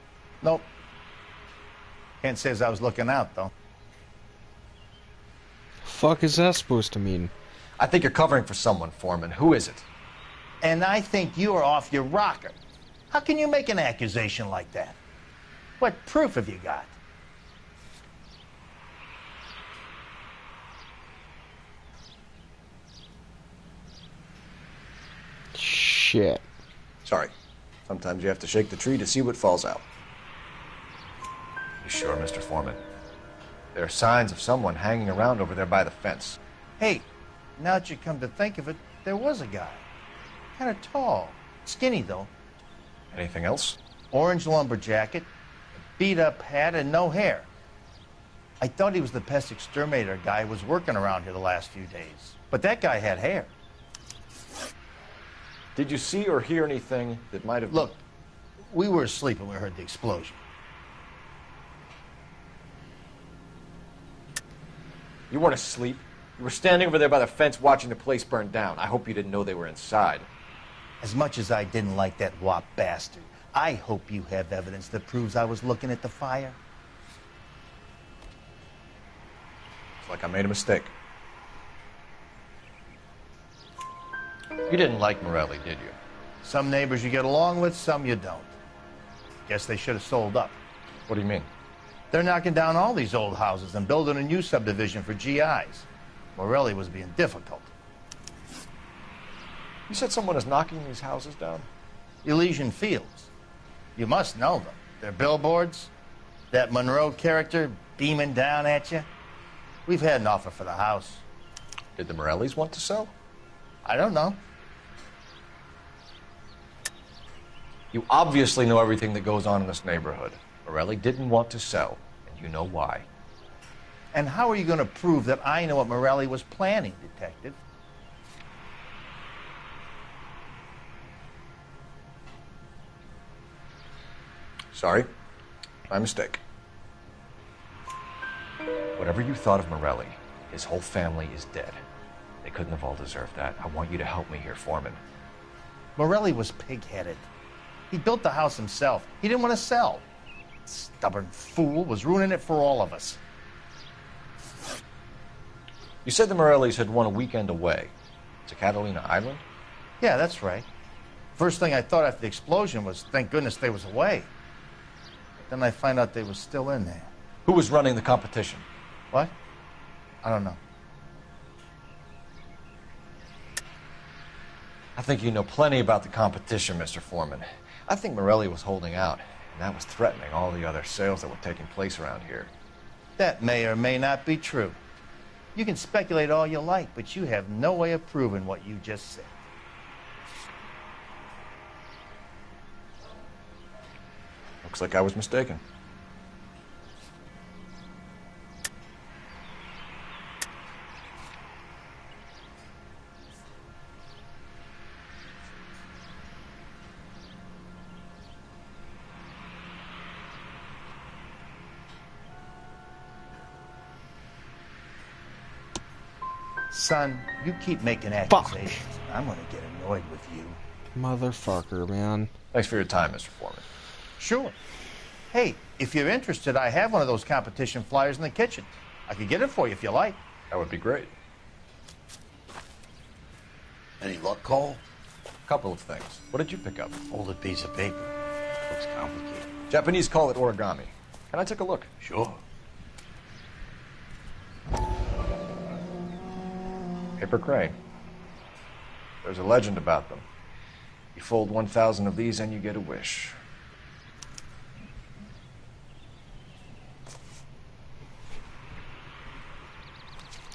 Nope. Can't say as I was looking out, though. Fuck is that supposed to mean? I think you're covering for someone, Foreman. Who is it? And I think you are off your rocker. How can you make an accusation like that? What proof have you got? Shit. Sorry. Sometimes you have to shake the tree to see what falls out. You sure, Mr. Foreman? There are signs of someone hanging around over there by the fence. Hey, now that you come to think of it, there was a guy. Kind of tall. Skinny, though. Anything else? Orange lumber jacket, a beat-up hat, and no hair. I thought he was the pest exterminator guy who was working around here the last few days. But that guy had hair. Did you see or hear anything that might have... Look, we were asleep when we heard the explosion. You weren't asleep. You were standing over there by the fence watching the place burn down. I hope you didn't know they were inside. As much as I didn't like that wop bastard, I hope you have evidence that proves I was looking at the fire. It's like I made a mistake. You didn't like Morelli, did you? Some neighbors you get along with, some you don't. Guess they should have sold up. What do you mean? They're knocking down all these old houses and building a new subdivision for GIs. Morelli was being difficult. You said someone is knocking these houses down? Elysian Fields. You must know them. Their billboards, that Monroe character beaming down at you. We've had an offer for the house. Did the Morellis want to sell? I don't know. You obviously know everything that goes on in this neighborhood. Morelli didn't want to sell, and you know why. And how are you going to prove that I know what Morelli was planning, Detective? Sorry. My mistake. Whatever you thought of Morelli, his whole family is dead. They couldn't have all deserved that. I want you to help me here, Foreman. Morelli was pig-headed. He built the house himself. He didn't want to sell. Stubborn fool was ruining it for all of us. You said the Morellis had won a weekend away to Catalina Island? Yeah, that's right. First thing I thought after the explosion was, thank goodness they was away. Then I find out they was still in there. Who was running the competition? What? I don't know. I think you know plenty about the competition, Mr. Foreman. I think Morelli was holding out, and that was threatening all the other sales that were taking place around here. That may or may not be true. You can speculate all you like, but you have no way of proving what you just said. Looks like I was mistaken. Son, you keep making accusations. I'm gonna get annoyed with you. Motherfucker, man. Thanks for your time, Mr. Foreman. Sure. Hey, if you're interested, I have one of those competition flyers in the kitchen. I could get it for you if you like. That would be great. Any luck, Cole? Couple of things. What did you pick up? Folded piece of paper. Looks complicated. Japanese call it origami. Can I take a look? Sure. Paper crane. There's a legend about them. You fold 1,000 of these and you get a wish.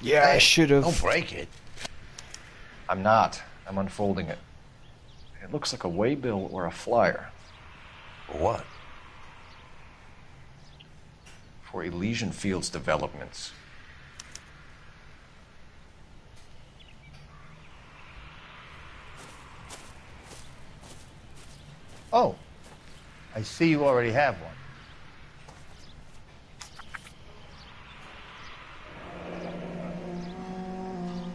Yeah, I should have. Don't break it. I'm not. I'm unfolding it. It looks like a waybill or a flyer. For what? For Elysian Fields Developments. Oh, I see you already have one.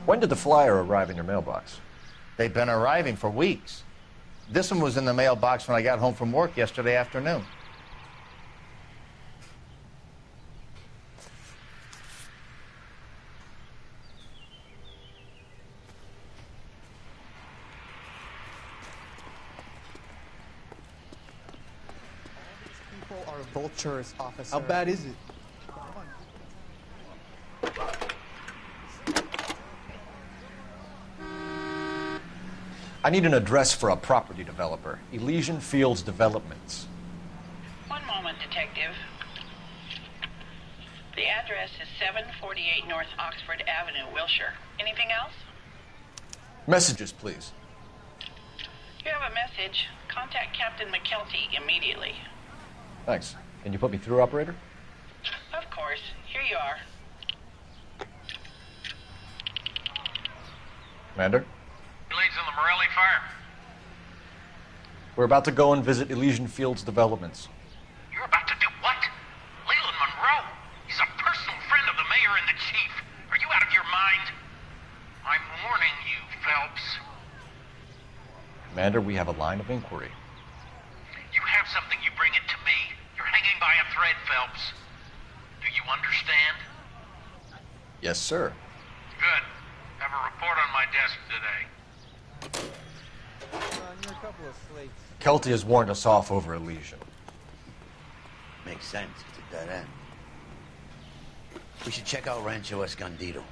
When did the flyer arrive in your mailbox? They've been arriving for weeks. This one was in the mailbox when I got home from work yesterday afternoon. People are vultures, officer. How bad is it? I need an address for a property developer. Elysian Fields Developments. One moment, Detective. The address is 748 North Oxford Avenue, Wilshire. Anything else? Messages, please. You have a message. Contact Captain McKelty immediately. Thanks. Can you put me through, operator? Of course. Here you are. Commander? Leads in the Morelli fire. We're about to go and visit Elysian Fields Developments. You're about to do what? Leland Monroe? He's a personal friend of the mayor and the chief. Are you out of your mind? I'm warning you, Phelps. Commander, we have a line of inquiry. You have something, you bring it to me. You're hanging by a thread, Phelps. Do you understand? Yes, sir. Good. Have a report on my desk today. You're a couple of slates. Kelty has warned us off over Elysian. Makes sense. It's a dead end. We should check out Rancho Escondido.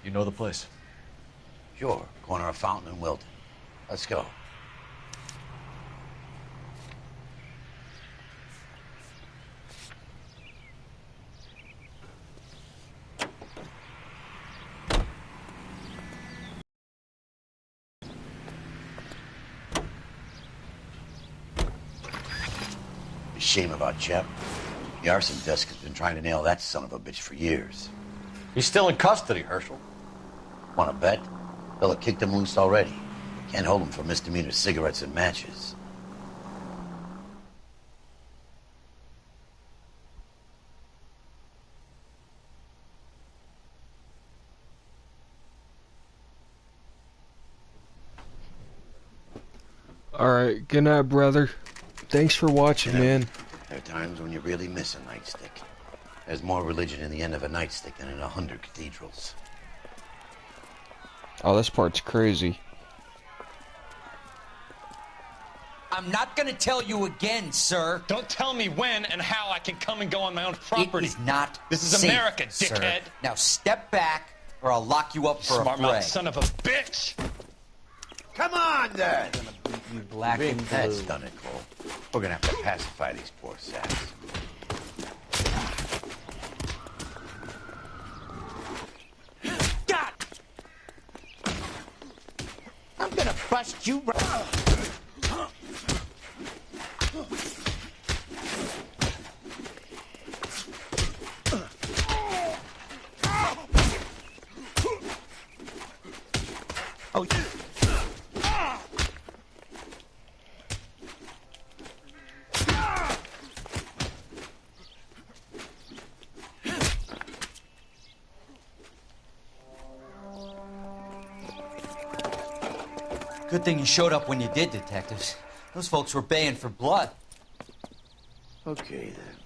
You know the place? Sure. Corner of Fountain and Wilton. Let's go. Shame about Shep. The arson desk has been trying to nail that son of a bitch for years. He's still in custody, Herschel. Want to bet? Fella kicked him loose already. Can't hold him for misdemeanor cigarettes and matches. Alright, good night, brother. Thanks for watching, man. There are times when you really miss a nightstick. There's more religion in the end of a nightstick than in 100 cathedrals. Oh, this part's crazy. I'm not gonna tell you again, sir. Don't tell me when and how I can come and go on my own property. It is not This is safe, America, sir. dickhead. Now step back, or I'll lock you up for a Smart fray. mouth son of a bitch. Come on, then! You black Big and That's blue. done it, Cole. We're gonna have to pacify these poor saps. God! I'm gonna bust you. Oh. Good thing you showed up when you did, detectives. Those folks were baying for blood. Okay, then.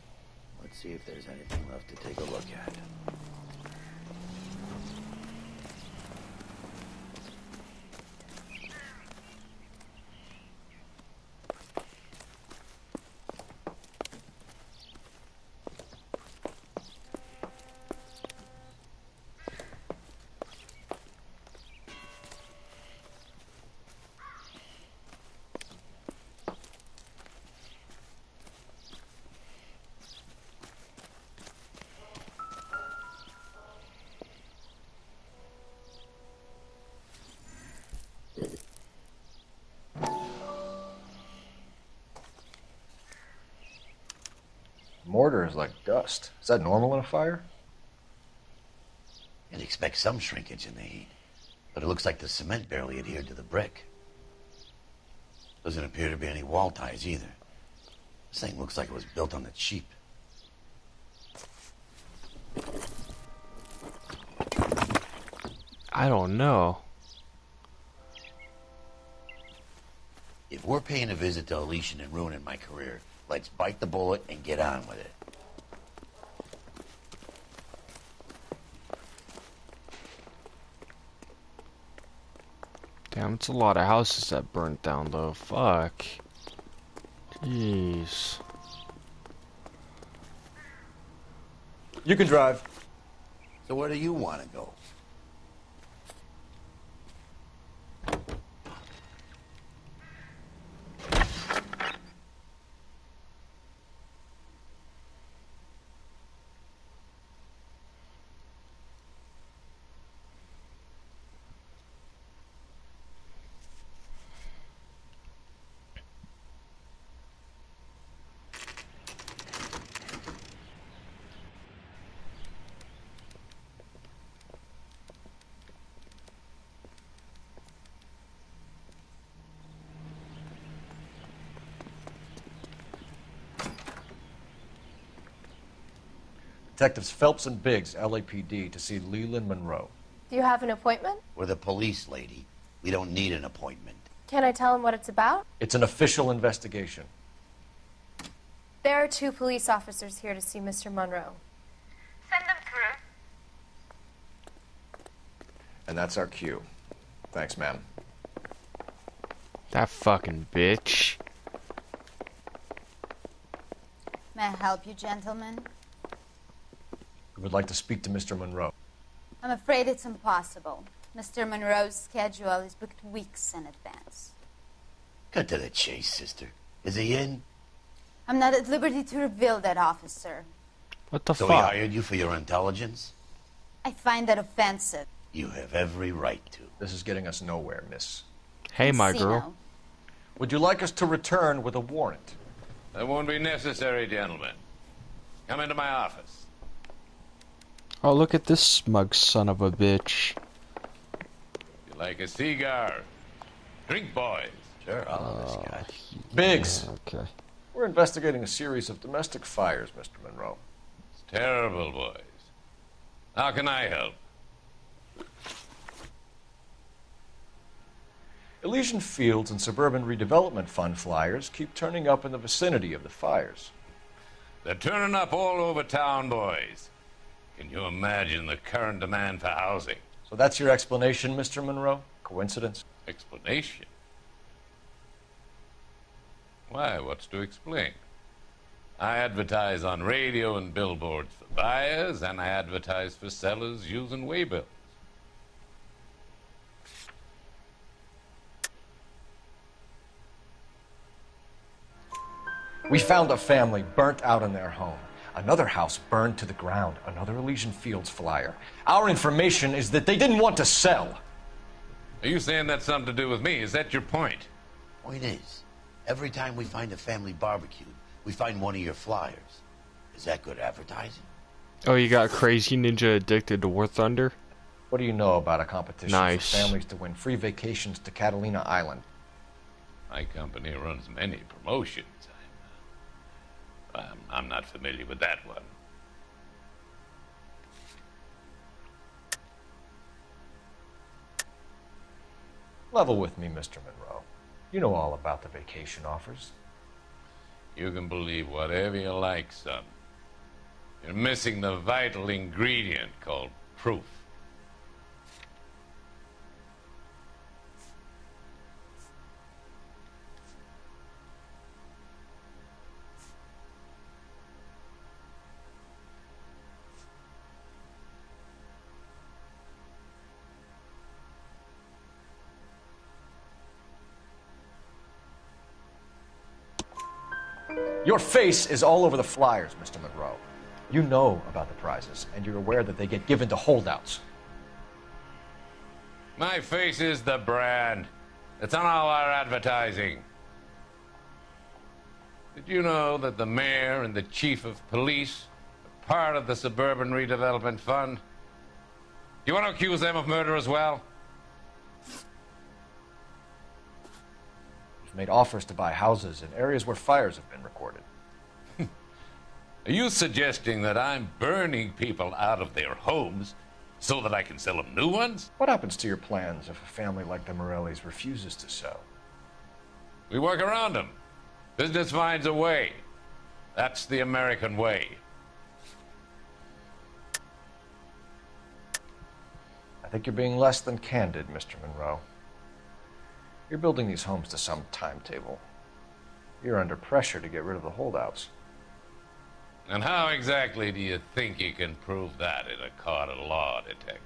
Let's see if there's anything left to take a look at. Mortar is like dust. Is that normal in a fire? You'd expect some shrinkage in the heat, but it looks like the cement barely adhered to the brick. Doesn't appear to be any wall ties either. This thing looks like it was built on the cheap. I don't know. If we're paying a visit to Elysian and ruining my career, let's bite the bullet and get on with it. Damn, it's a lot of houses that burnt down, though. Fuck. Jeez. You can drive. So where do you want to go? Detectives Phelps and Biggs, LAPD, to see Leland Monroe. Do you have an appointment? We're the police, lady. We don't need an appointment. Can I tell him what it's about? It's an official investigation. There are 2 police officers here to see Mr. Monroe. Send them through. And that's our cue. Thanks, ma'am. That fucking bitch. May I help you, gentlemen? We would like to speak to Mr. Monroe. I'm afraid it's impossible. Mr. Monroe's schedule is booked weeks in advance. Cut to the chase, sister. Is he in? I'm not at liberty to reveal that, officer. What the So fuck? he hired you for your intelligence? I find that offensive. You have every right to. This is getting us nowhere, miss. Hey, my Casino. girl. Would you like us to return with a warrant? That won't be necessary, gentlemen. Come into my office. Oh, look at this smug son of a bitch. You like a cigar? Drink, boys. Sure, I'll have this guy. Biggs. Okay. We're investigating a series of domestic fires, Mr. Monroe. It's terrible, boys. How can I help? Elysian Fields and Suburban Redevelopment Fund flyers keep turning up in the vicinity of the fires. They're turning up all over town, boys. Can you imagine the current demand for housing? So that's your explanation, Mr. Monroe? Coincidence? Explanation? Why, what's to explain? I advertise on radio and billboards for buyers, and I advertise for sellers using waybills. We found a family burnt out in their home. Another house burned to the ground. Another Elysian Fields flyer. Our information is that they didn't want to sell. Are you saying that's something to do with me? Is that your point? Point is, every time we find a family barbecue, we find one of your flyers. Is that good advertising? Oh, you got Crazy Ninja addicted to War Thunder? What do you know about a competition Nice. for families to win free vacations to Catalina Island? My company runs many promotions. I'm not familiar with that one. Level with me, Mr. Monroe. You know all about the vacation offers. You can believe whatever you like, son. You're missing the vital ingredient called proof. Your face is all over the flyers, Mr. Monroe. You know about the prizes, and you're aware that they get given to holdouts. My face is the brand. It's on all our advertising. Did you know that the mayor and the chief of police are part of the Suburban Redevelopment Fund? Do you want to accuse them of murder as well? You've made offers to buy houses in areas where fires have been recorded. Are you suggesting that I'm burning people out of their homes so that I can sell them new ones? What happens to your plans if a family like the Morellis refuses to sell? We work around them. Business finds a way. That's the American way. I think you're being less than candid, Mr. Monroe. You're building these homes to some timetable. You're under pressure to get rid of the holdouts. And how exactly do you think you can prove that in a court of law, detective?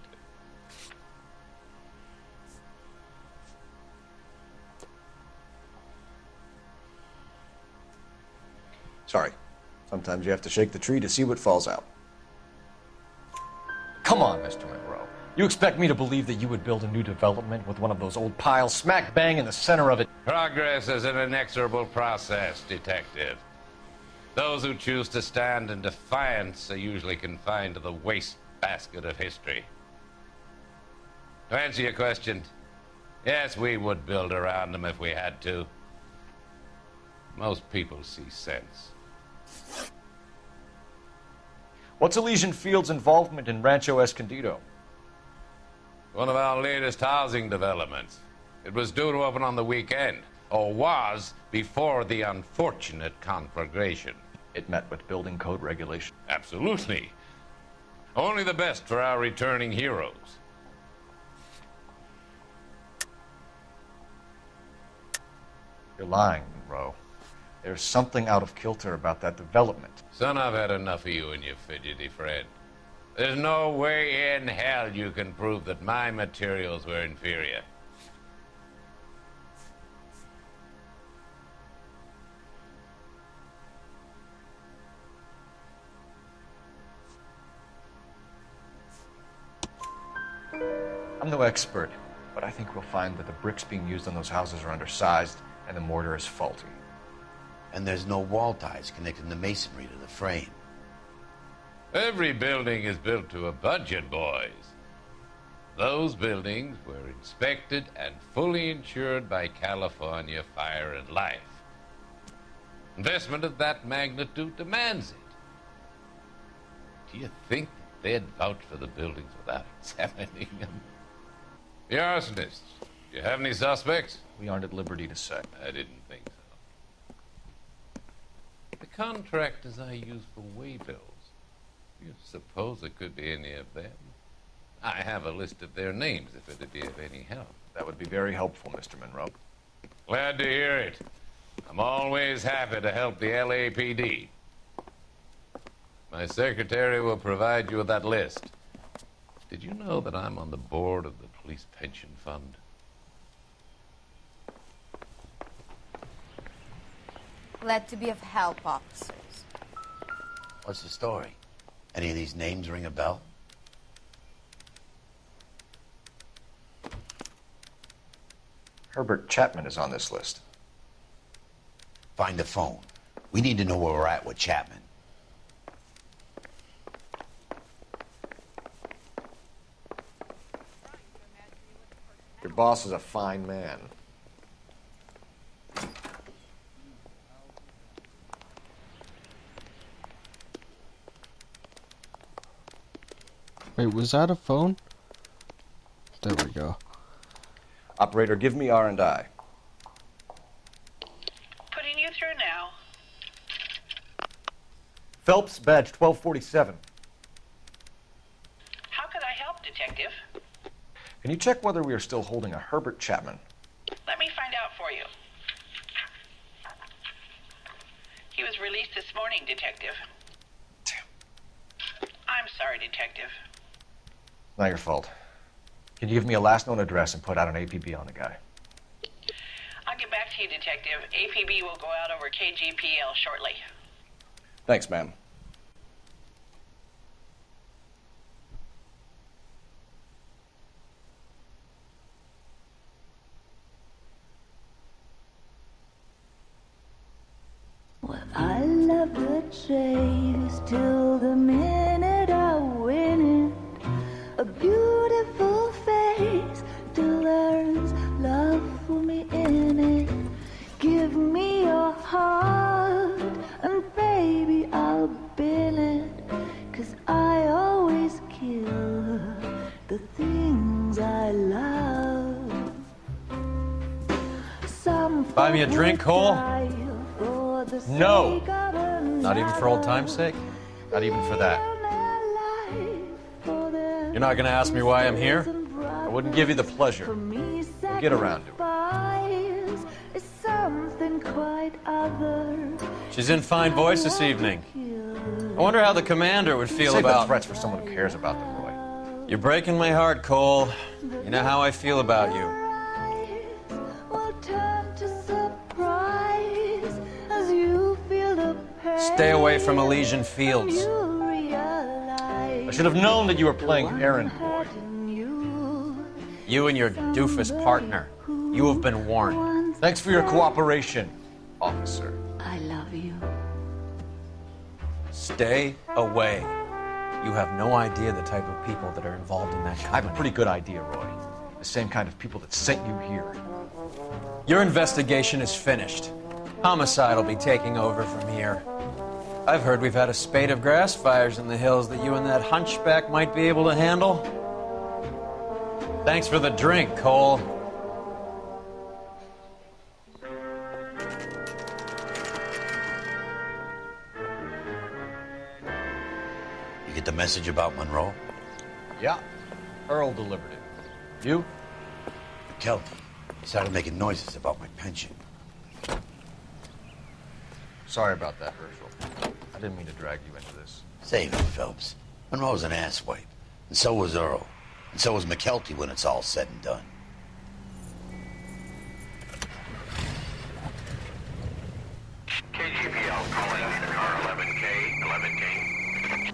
Sorry. Sometimes you have to shake the tree to see what falls out. Come on, Mr. Monroe. You expect me to believe that you would build a new development with one of those old piles smack bang in the center of it? Progress is an inexorable process, detective. Those who choose to stand in defiance are usually confined to the wastebasket of history. To answer your question, yes, we would build around them if we had to. Most people see sense. What's Elysian Fields' involvement in Rancho Escondido? One of our latest housing developments. It was due to open on the weekend, or was before the unfortunate conflagration. It met with building code regulations. Absolutely. Only the best for our returning heroes. You're lying, Monroe. There's something out of kilter about that development. Son, I've had enough of you and your fidgety friend. There's no way in hell you can prove that my materials were inferior. I'm no expert, but I think we'll find that the bricks being used on those houses are undersized and the mortar is faulty. And there's no wall ties connecting the masonry to the frame. Every building is built to a budget, boys. Those buildings were inspected and fully insured by California Fire and Life. Investment of that magnitude demands it. Do you think that they'd vouch for the buildings without examining them? The arsonists, You have any suspects? We aren't at liberty to say. I didn't think so. The contractors I use for waybills. You suppose it could be any of them? I have a list of their names if it'd be of any help. That would be very helpful, Mr. Monroe. Glad to hear it. I'm always happy to help the LAPD. My secretary will provide you with that list. Did you know that I'm on the board of the police pension fund? Glad to be of help, officers. What's the story? Any of these names ring a bell? Herbert Chapman is on this list. Find the phone. We need to know where we're at with Chapman. Your boss is a fine man. Wait, was that a phone? There we go. Operator, give me R&I. Putting you through now. Phelps, badge 1247. How could I help, Detective? Can you check whether we are still holding a Herbert Chapman? Let me find out for you. He was released this morning, Detective. Damn. I'm sorry, Detective. Not your fault. Can you give me a last known address and put out an APB on the guy? I'll get back to you, Detective. APB will go out over KGPL shortly. Thanks, ma'am. I love the chase till the minute I win it. A beautiful face till there's love for me in it. Give me your heart and baby I'll bill it. 'Cause I always kill the things I love. Some Buy me a drink, Cole? No! Not even for old time's sake? Not even for that. You're not going to ask me why I'm here? I wouldn't give you the pleasure. We'll get around to it. She's in fine voice this evening. I wonder how the commander would feel Save about... the threats for someone who cares about them, Roy. You're breaking my heart, Cole. You know how I feel about you. Stay away from Elysian Fields. I should have known that you were playing errand boy. You and your doofus partner. You have been warned. Thanks for your cooperation, officer. I love you. Stay away. You have no idea the type of people that are involved in that company. I have a pretty good idea, Roy. The same kind of people that sent you here. Your investigation is finished. Homicide will be taking over from here. I've heard we've had a spate of grass fires in the hills that you and that hunchback might be able to handle. Thanks for the drink, Cole. You get the message about Monroe? Yeah. Earl delivered it. You? McKelty. He started making noises about my pension. Sorry about that, Herschel. I didn't mean to drag you into this. Save it, Phelps. Monroe's an asswipe. And so was Earl. And so was McKelty when it's all said and done. KGPL calling car 11K.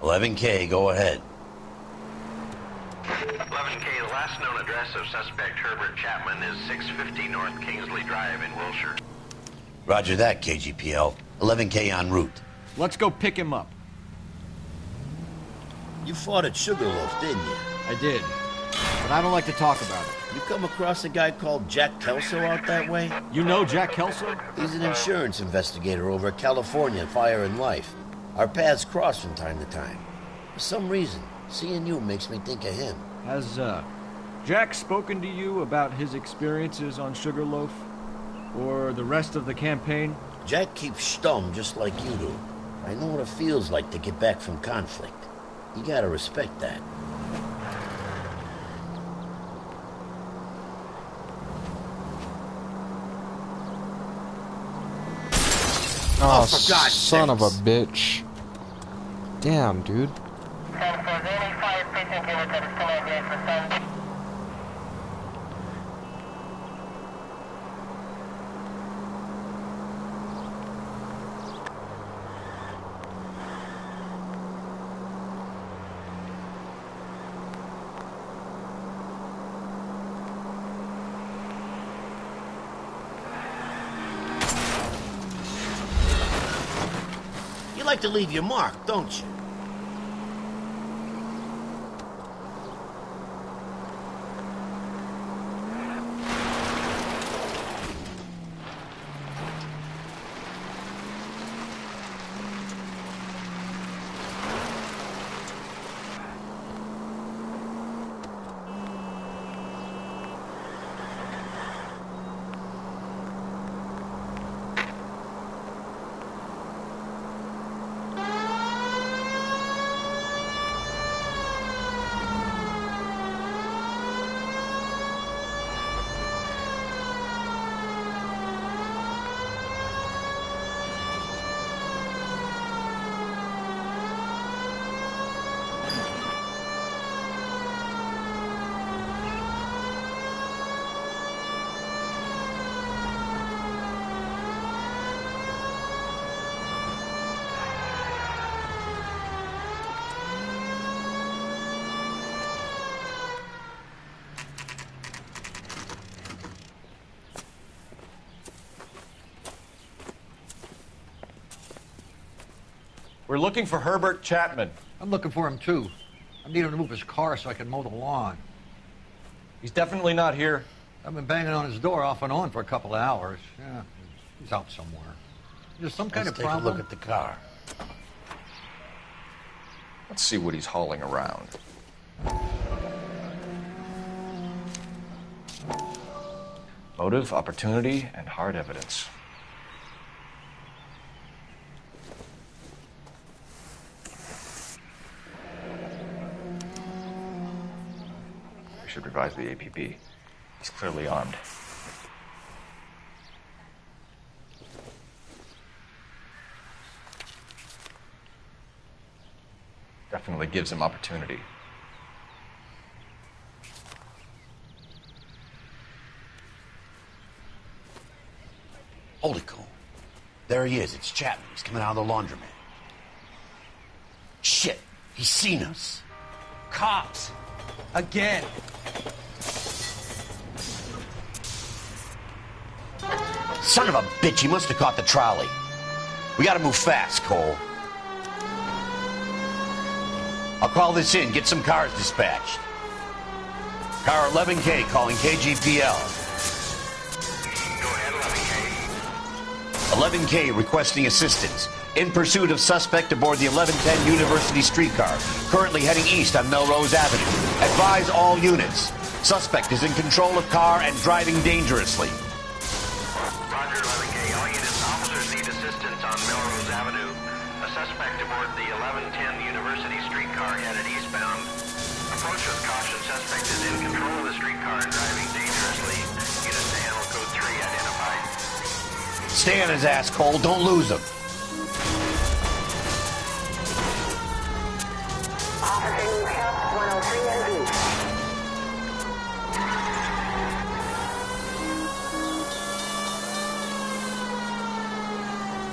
11K, go ahead. 11K, the last known address of suspect Herbert Chapman is 650 North Kingsley Drive in Wilshire. Roger that, KGPL. 11K en route. Let's go pick him up. You fought at Sugarloaf, didn't you? I did. But I don't like to talk about it. You come across a guy called Jack Kelso out that way? You know Jack Kelso? He's an insurance investigator over at California Fire and Life. Our paths cross from time to time. For some reason, seeing you makes me think of him. Has Jack spoken to you about his experiences on Sugarloaf? Or the rest of the campaign? Jack keeps stum just like you do. I know what it feels like to get back from conflict. You gotta respect that. Oh, for God's son of a sakes. bitch. Damn, dude. You like to leave your mark, don't you? We're looking for Herbert Chapman. I'm looking for him, too. I need him to move his car so I can mow the lawn. He's definitely not here. I've been banging on his door off and on for a couple of hours. Yeah, he's out somewhere. There's some kind Let's of take problem. a look at the car. Let's see what he's hauling around. Motive, opportunity, and hard evidence. We should revise the APB. He's clearly armed. Definitely gives him opportunity. Hold it, Cole. There he is. It's Chapman. He's coming out of the laundromat. Shit. He's seen us. Cops. Again. Son of a bitch. He must have caught the trolley. We gotta move fast, Cole. I'll call this in. Get some cars dispatched. Car 11K calling KGPL. 11K requesting assistance. In pursuit of suspect aboard the 1110 University streetcar. Currently heading east on Melrose Avenue. Advise all units. Suspect is in control of car and driving dangerously. Roger, 11K. All units, officers need assistance on Melrose Avenue. A suspect aboard the 1110 University streetcar headed eastbound. Approach with caution. Suspect is in control of the streetcar and driving dangerously. Units to handle code 3 identified. Stay on his ass, Cole. Don't lose him.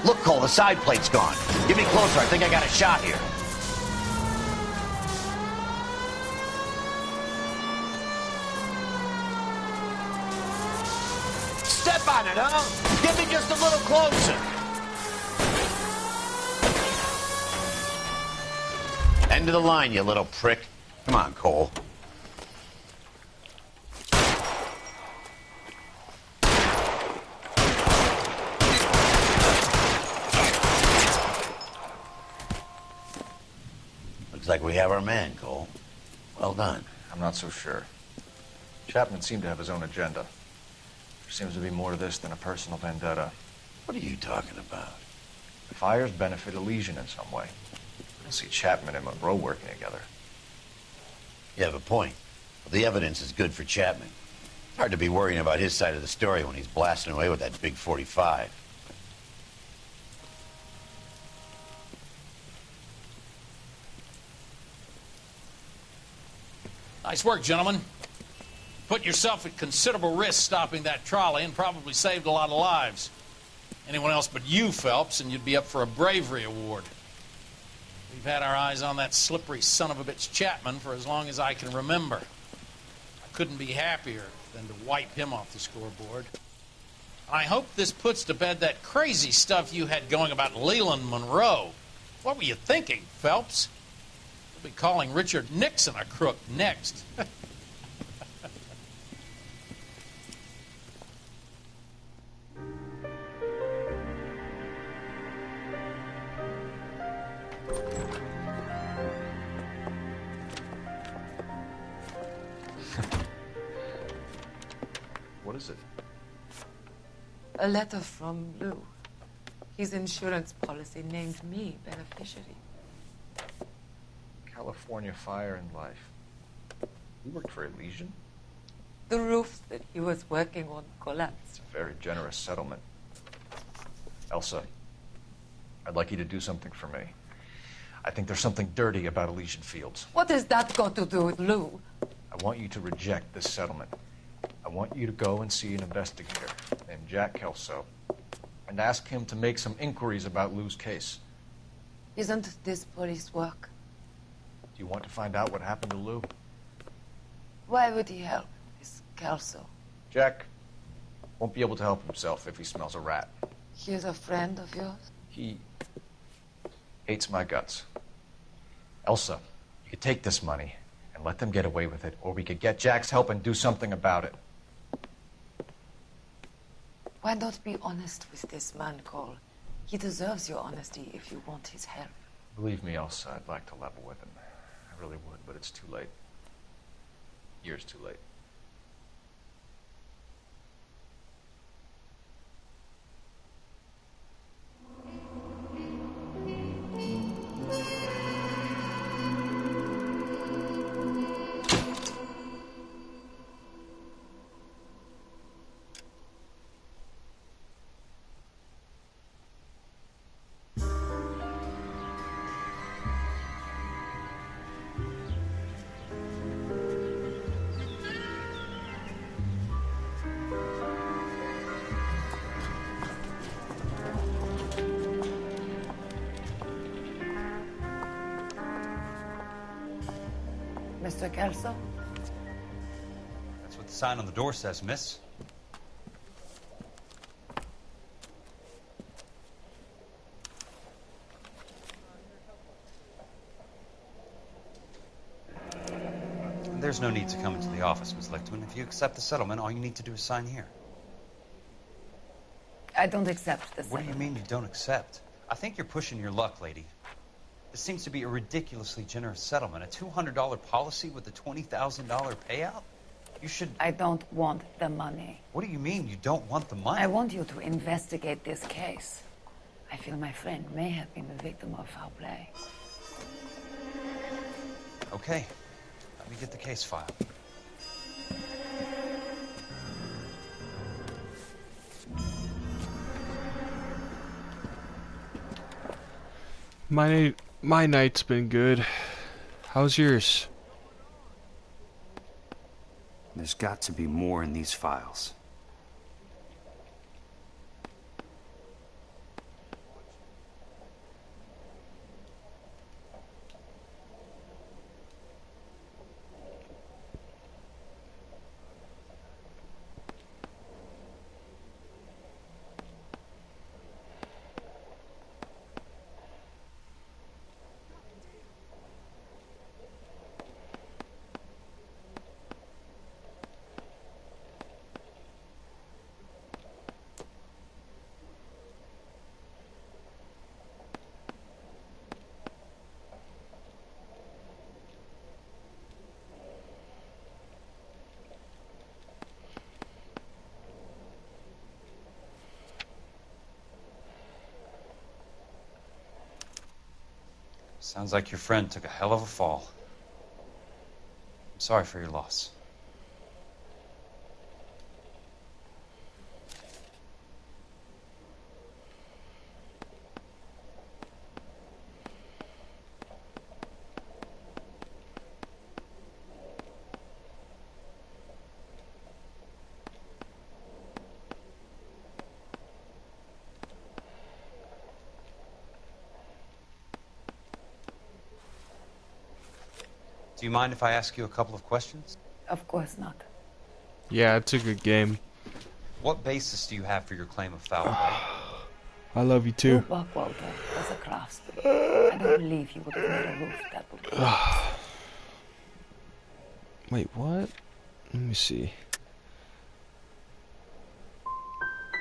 Look, Cole, the side plate's gone. Get me closer. I think I got a shot here. Step on it, huh? Get me just a little closer. End of the line, you little prick. Come on, Cole. Looks like we have our man, Cole. Well done. I'm not so sure. Chapman seemed to have his own agenda. There seems to be more to this than a personal vendetta. What are you talking about? The fires benefit Elysian in some way. I don't see Chapman and Monroe working together. You have a point. The evidence is good for Chapman. It's hard to be worrying about his side of the story when he's blasting away with that big 45. Nice work, gentlemen. Put yourself at considerable risk stopping that trolley and probably saved a lot of lives. Anyone else but you, Phelps, and you'd be up for a bravery award. We've had our eyes on that slippery son of a bitch Chapman for as long as I can remember. I couldn't be happier than to wipe him off the scoreboard. I hope this puts to bed that crazy stuff you had going about Leland Monroe. What were you thinking, Phelps? We'll be calling Richard Nixon a crook next. What is it? A letter from Lou. His insurance policy named me beneficiary. California Fire and Life. You worked for Elysian? The roof that he was working on collapsed. It's a very generous settlement. Elsa, I'd like you to do something for me. I think there's something dirty about Elysian Fields. What has that got to do with Lou? I want you to reject this settlement. I want you to go and see an investigator named Jack Kelso and ask him to make some inquiries about Lou's case. Isn't this police work? Do you want to find out what happened to Lou? Why would he help this Kelso? Jack won't be able to help himself if he smells a rat. He is a friend of yours? He hates my guts. Elsa, you could take this money and let them get away with it, or we could get Jack's help and do something about it. Why not be honest with this man, Cole? He deserves your honesty if you want his help. Believe me, Elsa, I'd like to level with him. I really would, but it's too late. Years too late. Mr. Kelso? That's what the sign on the door says, miss. There's no need to come into the office, Miss Lichtman. If you accept the settlement, all you need to do is sign here. I don't accept this. What do you mean you don't accept? I think you're pushing your luck, lady. This seems to be a ridiculously generous settlement. A $200 policy with a $20,000 payout? You should... I don't want the money. What do you mean you don't want the money? I want you to investigate this case. I feel my friend may have been the victim of foul play. Okay. Let me get the case file. My night's been good. How's yours? There's got to be more in these files. Sounds like your friend took a hell of a fall. I'm sorry for your loss. Do you mind if I ask you a couple of questions? Of course not. Yeah, it's a good game. What basis do you have for your claim of foul play? I love you too. Buckwalter was a craftsman. I don't believe he would have made a roof that would collapse. Wait, what? Let me see.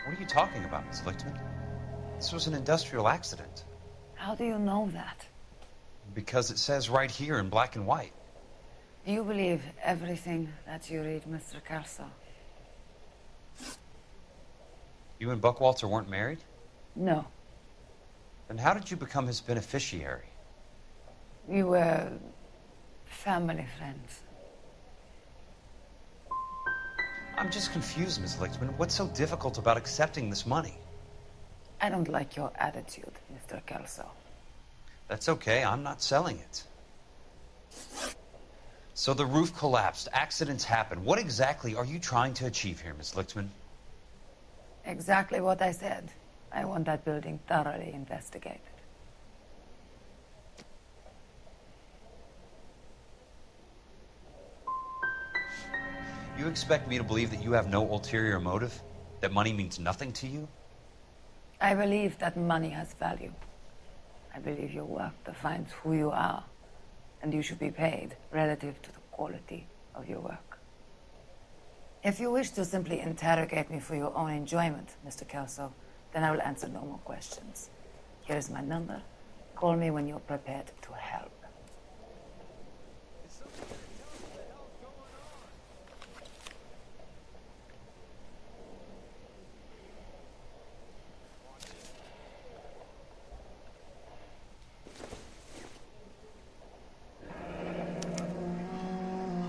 What are you talking about, Ms. Lichtman? This was an industrial accident. How do you know that? Because it says right here in black and white. Do you believe everything that you read, Mr. Kelso? You and Buckwalter weren't married? No. Then how did you become his beneficiary? We were family friends. I'm just confused, Ms. Lichtman. What's so difficult about accepting this money? I don't like your attitude, Mr. Kelso. That's okay. I'm not selling it. So the roof collapsed. Accidents happen. What exactly are you trying to achieve here, Ms. Lichtman? Exactly what I said. I want that building thoroughly investigated. You expect me to believe that you have no ulterior motive? That money means nothing to you? I believe that money has value. I believe your work defines who you are, and you should be paid relative to the quality of your work. If you wish to simply interrogate me for your own enjoyment, Mr. Kelso, then I will answer no more questions. Here is my number. Call me when you're prepared to help.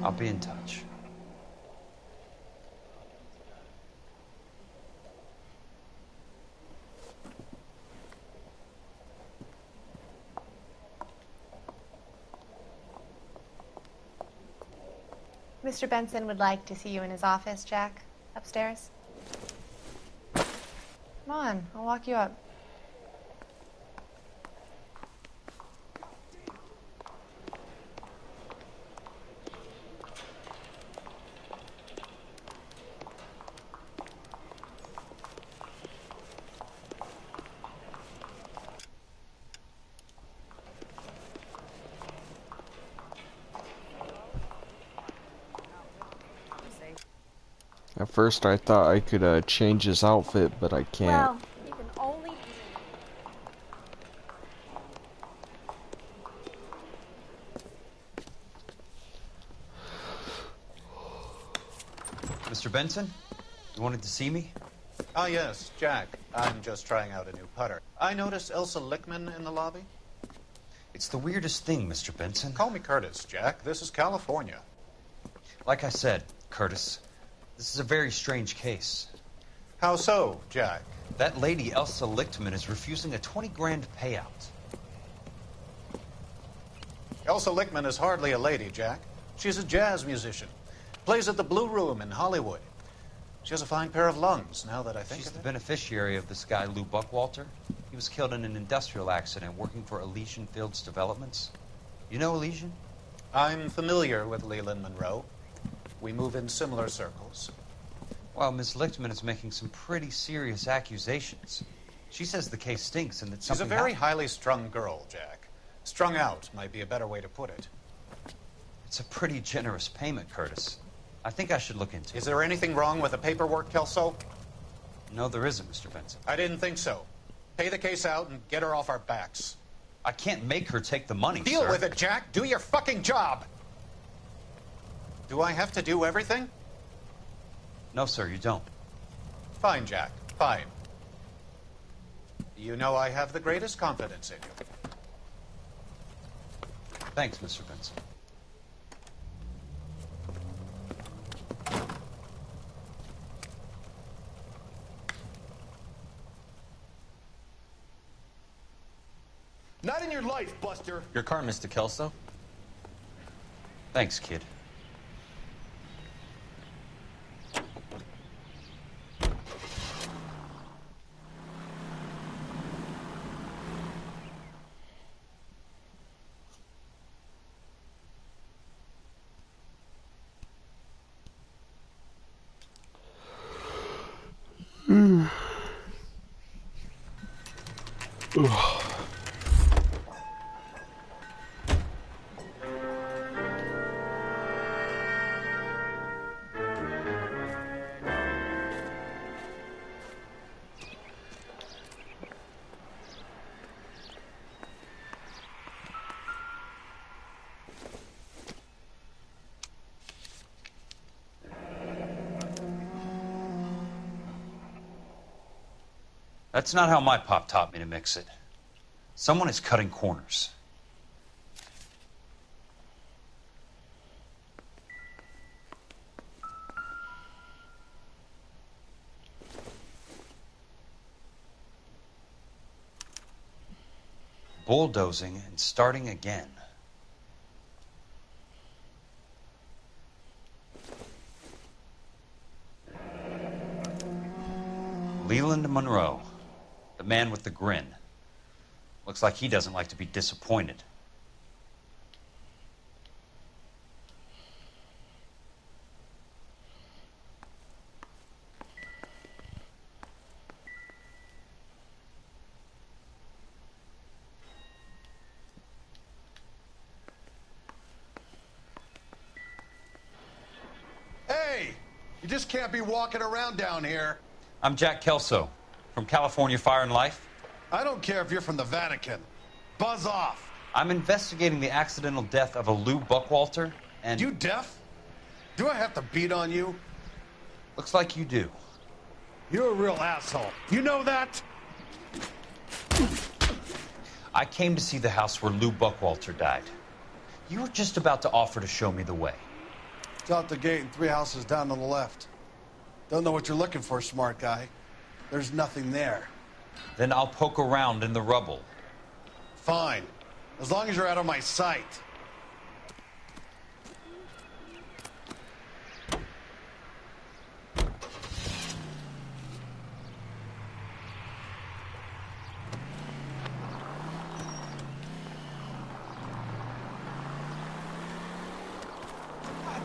I'll be in touch. Mr. Benson would like to see you in his office, Jack. Upstairs. Come on, I'll walk you up. At first I thought I could change his outfit, but I can't. Well, you can only... Mr. Benson? You wanted to see me? Ah, yes, Jack. I'm just trying out a new putter. I noticed Elsa Lichtman in the lobby. It's the weirdest thing, Mr. Benson. Call me Curtis, Jack. This is California. Like I said, Curtis, this is a very strange case. How so, Jack? That lady, Elsa Lichtman, is refusing a 20 grand payout. Elsa Lichtman is hardly a lady, Jack. She's a jazz musician. Plays at the Blue Room in Hollywood. She has a fine pair of lungs, now that I think She's of the it. beneficiary of this guy, Lou Buckwalter. He was killed in an industrial accident working for Elysian Fields Developments. You know Elysian? I'm familiar with Leland Monroe. We move in similar circles. Well, Miss Lichtman is making some pretty serious accusations. She says the case stinks and that She's something a very happened. highly strung girl, Jack. Strung out might be a better way to put it. It's a pretty generous payment, Curtis. I think I should look into it. Is there anything wrong with the paperwork, Kelso? No, there isn't, Mr. Benson. I didn't think so. Pay the case out and get her off our backs. I can't make her take the money, Deal sir. with it, Jack. Do your fucking job. Do I have to do everything? No, sir, you don't. Fine, Jack. Fine. You know I have the greatest confidence in you. Thanks, Mr. Benson. Not in your life, Buster. Your car, Mr. Kelso. Thanks, kid. That's not how my pop taught me to mix it. Someone is cutting corners. Bulldozing and starting again. Leland Monroe, the man with the grin. Looks like he doesn't like to be disappointed. Hey! You just can't be walking around down here. I'm Jack Kelso, from California Fire and Life. I don't care if you're from the Vatican. Buzz off. I'm investigating the accidental death of a Lou Buckwalter, and... You deaf? Do I have to beat on you? Looks like you do. You're a real asshole. You know that? I came to see the house where Lou Buckwalter died. You were just about to offer to show me the way. It's out the gate and 3 houses down on the left. Don't know what you're looking for, smart guy. There's nothing there. Then I'll poke around in the rubble. Fine. As long as you're out of my sight.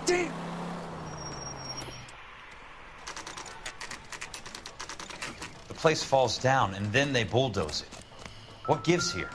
Damn! The place falls down, and then they bulldoze it. What gives here?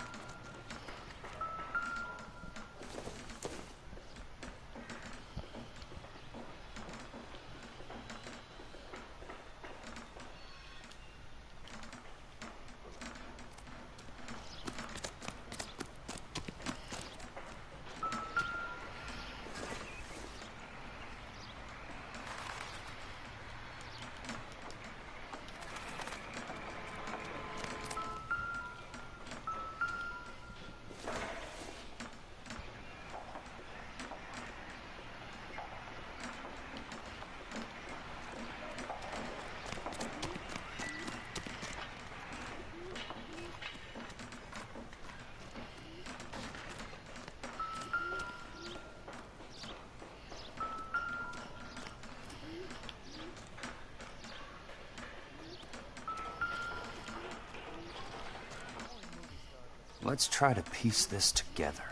Let's try to piece this together.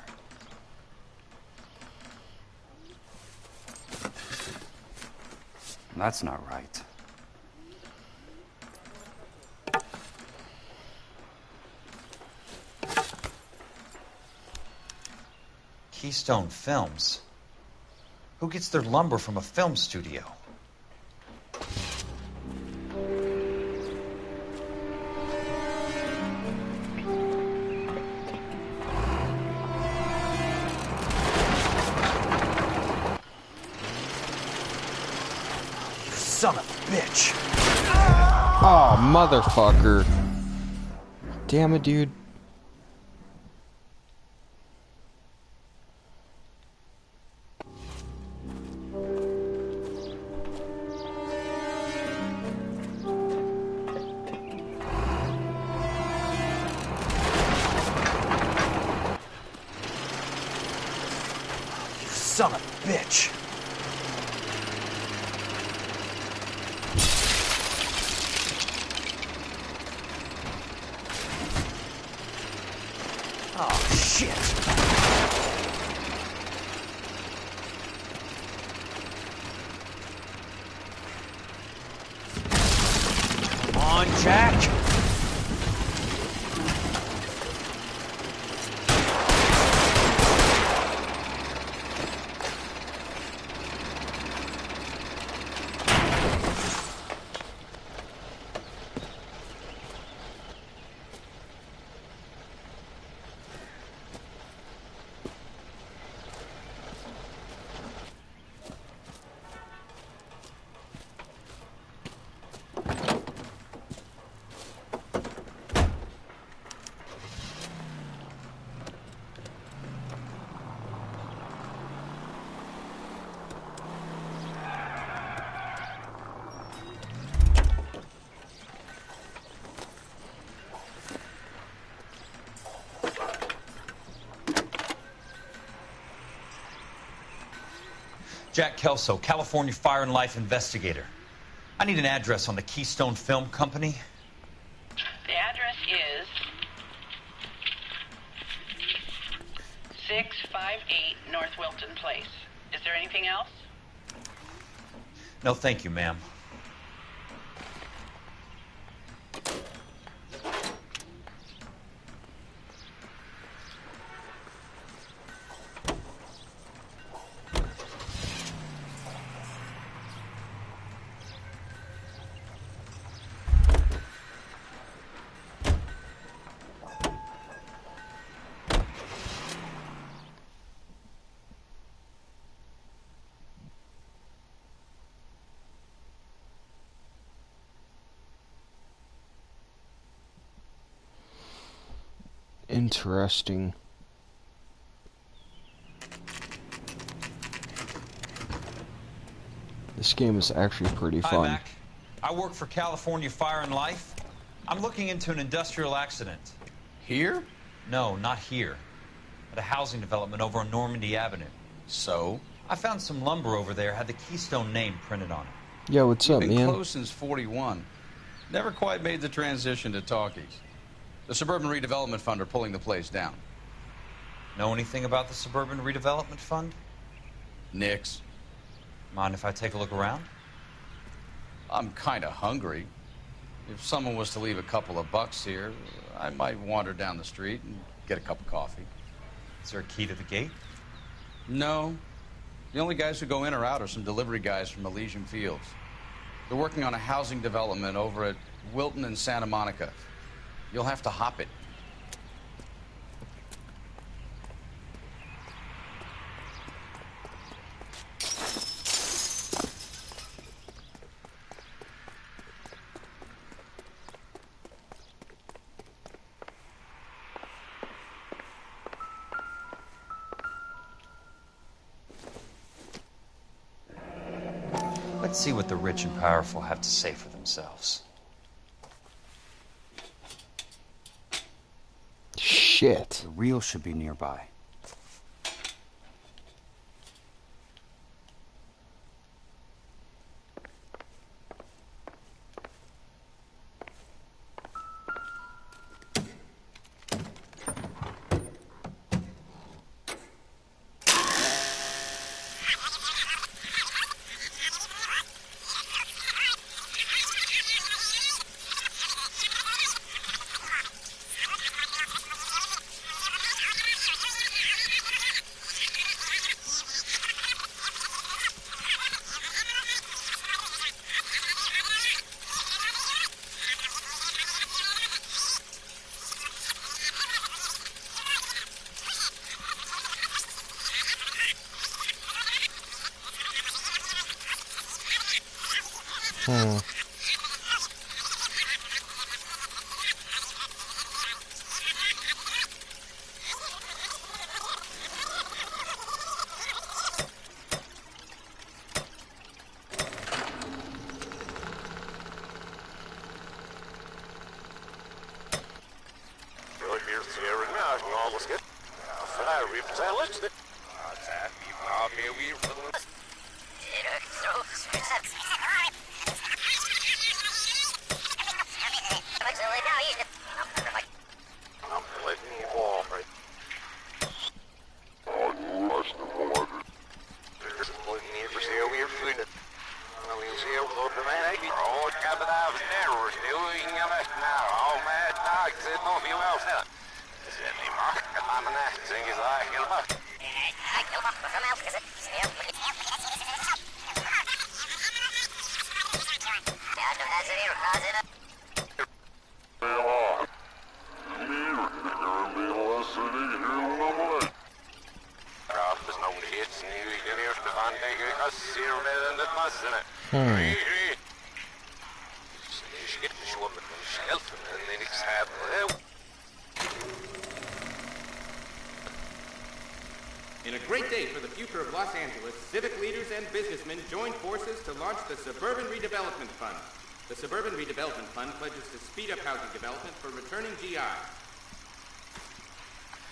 That's not right. Keystone Films? Who gets their lumber from a film studio? Son of a bitch. Oh, motherfucker. Damn it, dude. son of a bitch. Oh, shit. Come on, Jack. Jack Kelso, California Fire and Life investigator. I need an address on the Keystone Film Company. The address is 658 North Wilton Place. Is there anything else? No, thank you, ma'am. Interesting. This game is actually pretty Hi, fun. Mac. I work for California Fire and Life. I'm looking into an industrial accident. Here? No, not here. At a housing development over on Normandy Avenue. So? I found some lumber over there, had the Keystone name printed on it. Yeah, what's up, You've been man? closed since 41. Never quite made the transition to talkies. The Suburban Redevelopment Fund are pulling the place down. Know anything about the Suburban Redevelopment Fund? Nix. Mind if I take a look around? I'm kind of hungry. If someone was to leave a couple of bucks here, I might wander down the street and get a cup of coffee. Is there a key to the gate? No. The only guys who go in or out are some delivery guys from Elysian Fields. They're working on a housing development over at Wilton and Santa Monica. You'll have to hop it. Let's see what the rich and powerful have to say for themselves. Shit. The reel should be nearby. In a great day for the future of Los Angeles, civic leaders and businessmen joined forces to launch the Suburban Redevelopment Fund. The Suburban Redevelopment Fund pledges to speed up housing development for returning GI.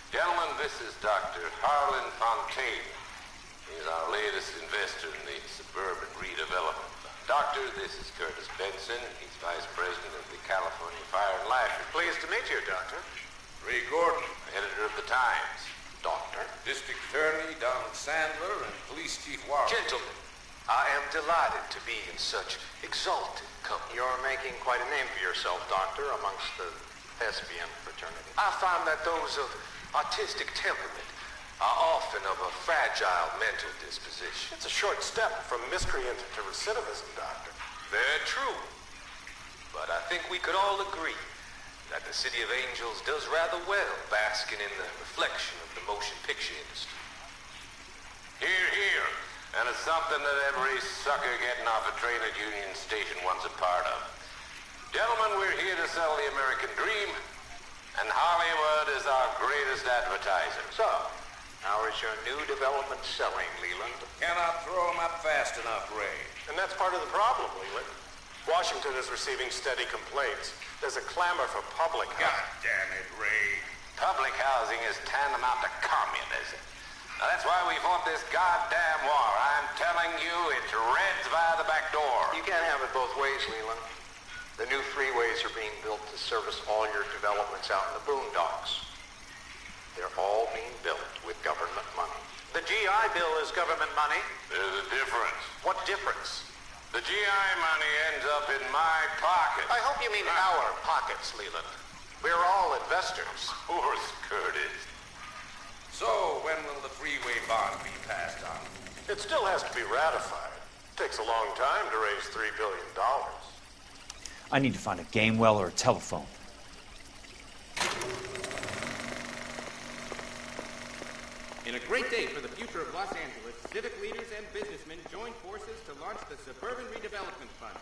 Gentlemen, this is Dr. Harlan Fontaine. He's our latest investor in the Suburban Redevelopment Fund. Doctor, this is Curtis Benson. He's Vice President of the California Fire and Life. Pleased to meet you, Doctor. Ray Gordon, editor of the Times. Doctor. District Attorney Donald Sandler and Police Chief Warren. Gentlemen, I am delighted to be in such exalted company. You're making quite a name for yourself, Doctor, amongst the thespian fraternity. I find that those of artistic temperament are often of a fragile mental disposition. It's a short step from miscreant to recidivism, Doctor. Very true. But I think we could all agree that the City of Angels does rather well basking in the reflection of the motion picture industry. Hear, hear. And it's something that every sucker getting off a train at Union Station wants a part of. Gentlemen, we're here to sell the American dream, and Hollywood is our greatest advertiser. So, how is your new development selling, Leland? Cannot throw them up fast enough, Ray. And that's part of the problem, Leland. Washington is receiving steady complaints. There's a clamor for public housing. God damn it, Ray. Public housing is tantamount to communism. Now, that's why we fought this goddamn war. I'm telling you, it's Reds via the back door. You can't have it both ways, Leland. The new freeways are being built to service all your developments out in the boondocks. They're all being built with government money. The GI Bill is government money. There's a difference. What difference? The GI money ends up in my pocket. I hope you mean our pockets, Leland. We're all investors. Of course, Curtis. So, when will the freeway bond be passed on? It still has to be ratified. It takes a long time to raise $3 billion. I need to find a game well or a telephone. In a great day for the future of Los Angeles, civic leaders and businessmen joined forces to launch the Suburban Redevelopment Fund.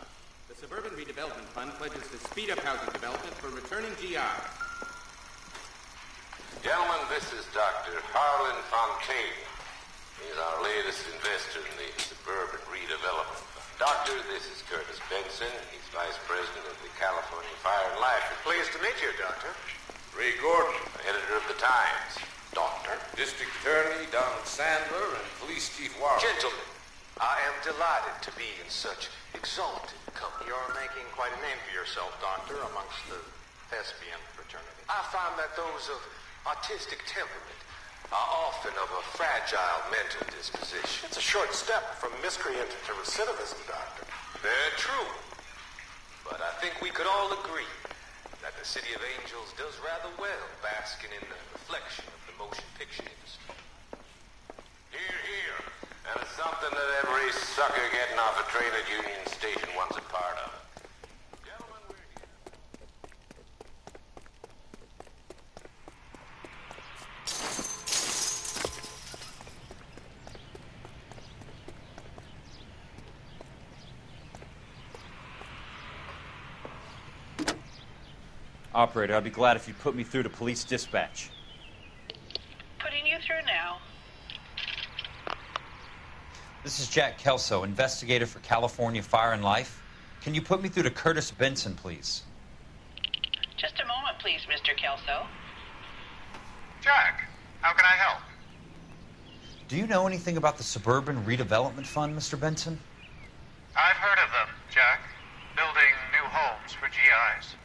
The Suburban Redevelopment Fund pledges to speed up housing development for returning GI. Gentlemen, this is Dr. Harlan Fontaine. He's our latest investor in the Suburban Redevelopment Fund. Doctor, this is Curtis Benson. He's Vice President of the California Fire and Life. Pleased to meet you, Doctor. Ray Gordon, editor of the Times. Doctor. District Attorney Donald Sandler and Police Chief Warren. Gentlemen, I am delighted to be in such exalted company. You're making quite a name for yourself, Doctor, amongst the thespian fraternity. I find that those of artistic temperament are often of a fragile mental disposition. It's a short step from miscreant to recidivism, Doctor. Very true. But I think we could all agree that the City of Angels does rather well basking in the reflection of the motion picture industry. Hear, hear. And it's something that every sucker getting off a train at Union Station wants a part of. Gentlemen, we're here. Operator, I'd be glad if you'd put me through to police dispatch. Putting you through now. This is Jack Kelso, investigator for California Fire and Life. Can you put me through to Curtis Benson, please? Just a moment, please, Mr. Kelso. Jack, how can I help? Do you know anything about the Suburban Redevelopment Fund, Mr. Benson? I've heard of them, Jack. Building new homes for GIs.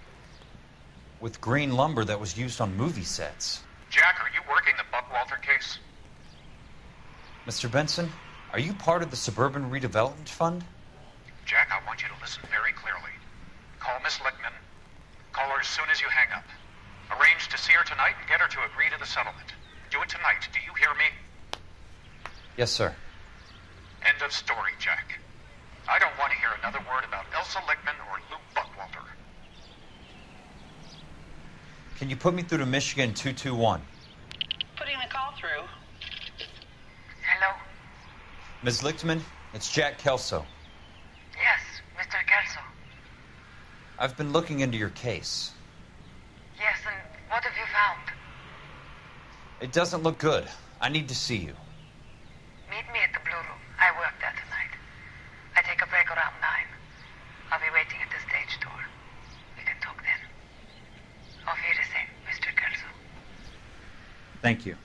With green lumber that was used on movie sets. Jack, are you working the Buckwalter case? Mr. Benson, are you part of the Suburban Redevelopment Fund? Jack, I want you to listen very clearly. Call Miss Lickman. Call her as soon as you hang up. Arrange to see her tonight and get her to agree to the settlement. Do it tonight. Do you hear me? Yes, sir. End of story, Jack. I don't want to hear another word about Elsa Lickman or Luke Buckwalter. Can you put me through to Michigan 221? Putting the call through. Hello? Ms. Lichtman, it's Jack Kelso. Yes, Mr. Kelso. I've been looking into your case. Yes, and what have you found? It doesn't look good. I need to see you. Meet me at the Blue Room. I work there tonight. I take a break around 9. I'll be waiting at the stage door. We can talk then. Auf Wiedersehen, Mr. Kelso. Thank you.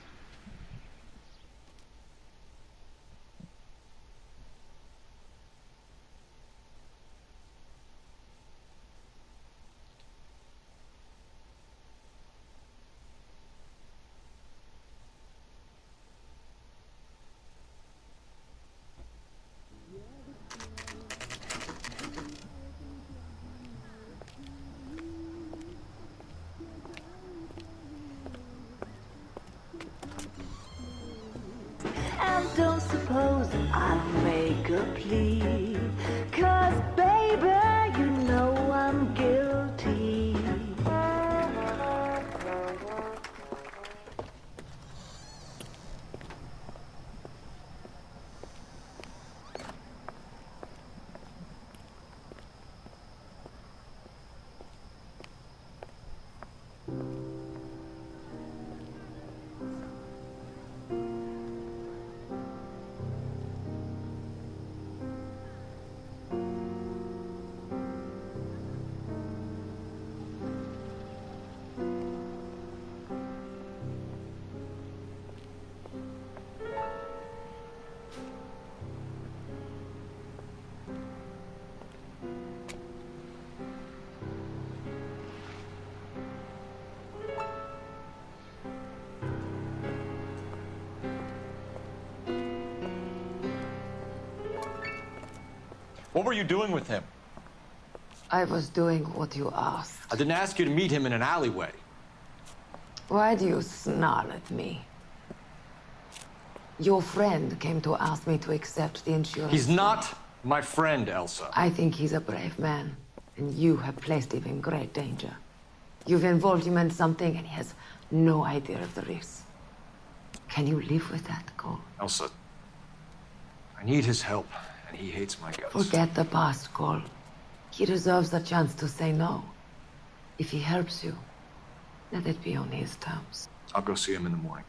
And don't suppose I'll make a plea, 'cause baby, you know I'm guilty. What were you doing with him? I was doing what you asked. I didn't ask you to meet him in an alleyway. Why do you snarl at me? Your friend came to ask me to accept the insurance. He's not my friend, Elsa. I think he's a brave man, and you have placed him in great danger. You've involved him in something, and he has no idea of the risk. Can you live with that, Cole? Elsa, I need his help, and he hates my guts. Forget the past, Cole. He deserves a chance to say no. If he helps you, let it be on his terms. I'll go see him in the morning.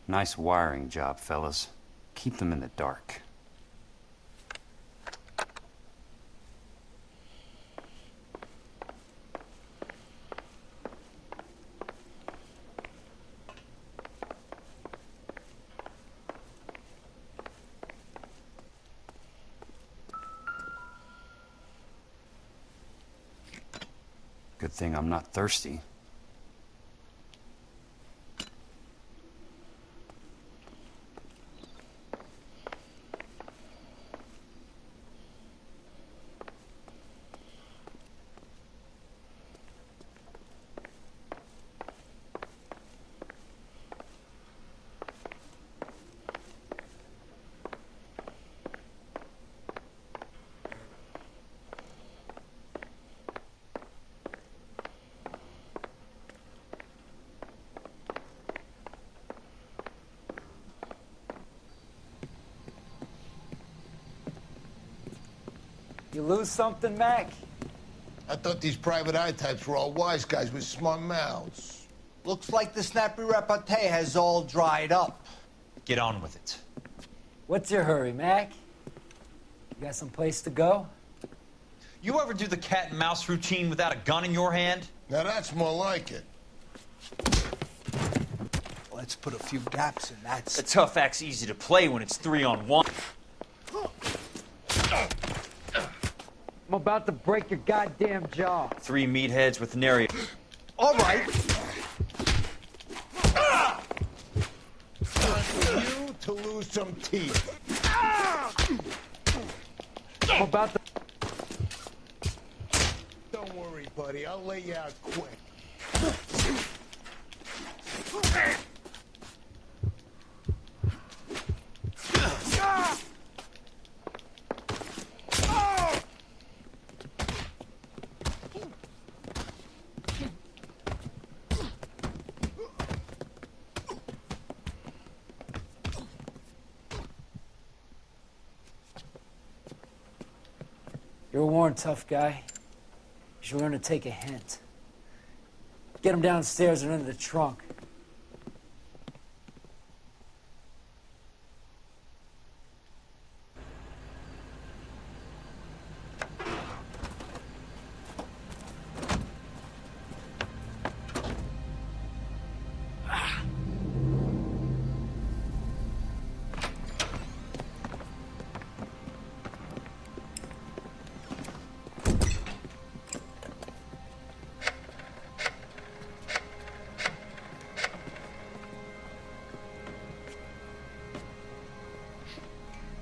Nice wiring job, fellas. Keep them in the dark. Good thing I'm not thirsty. You lose something, Mac? I thought these private eye types were all wise guys with smart mouths. Looks like the snappy repartee has all dried up. Get on with it. What's your hurry, Mac? You got some place to go? You ever do the cat and mouse routine without a gun in your hand? Now that's more like it. Let's put a few gaps in that. A tough act's easy to play when it's 3-on-1. I'm about to break your goddamn jaw. 3 meatheads with nary. All right. Time for you to lose some teeth. I'm about to... Don't worry, buddy. I'll lay you out quick. You're warned, tough guy. You should learn to take a hint. Get him downstairs and into the trunk.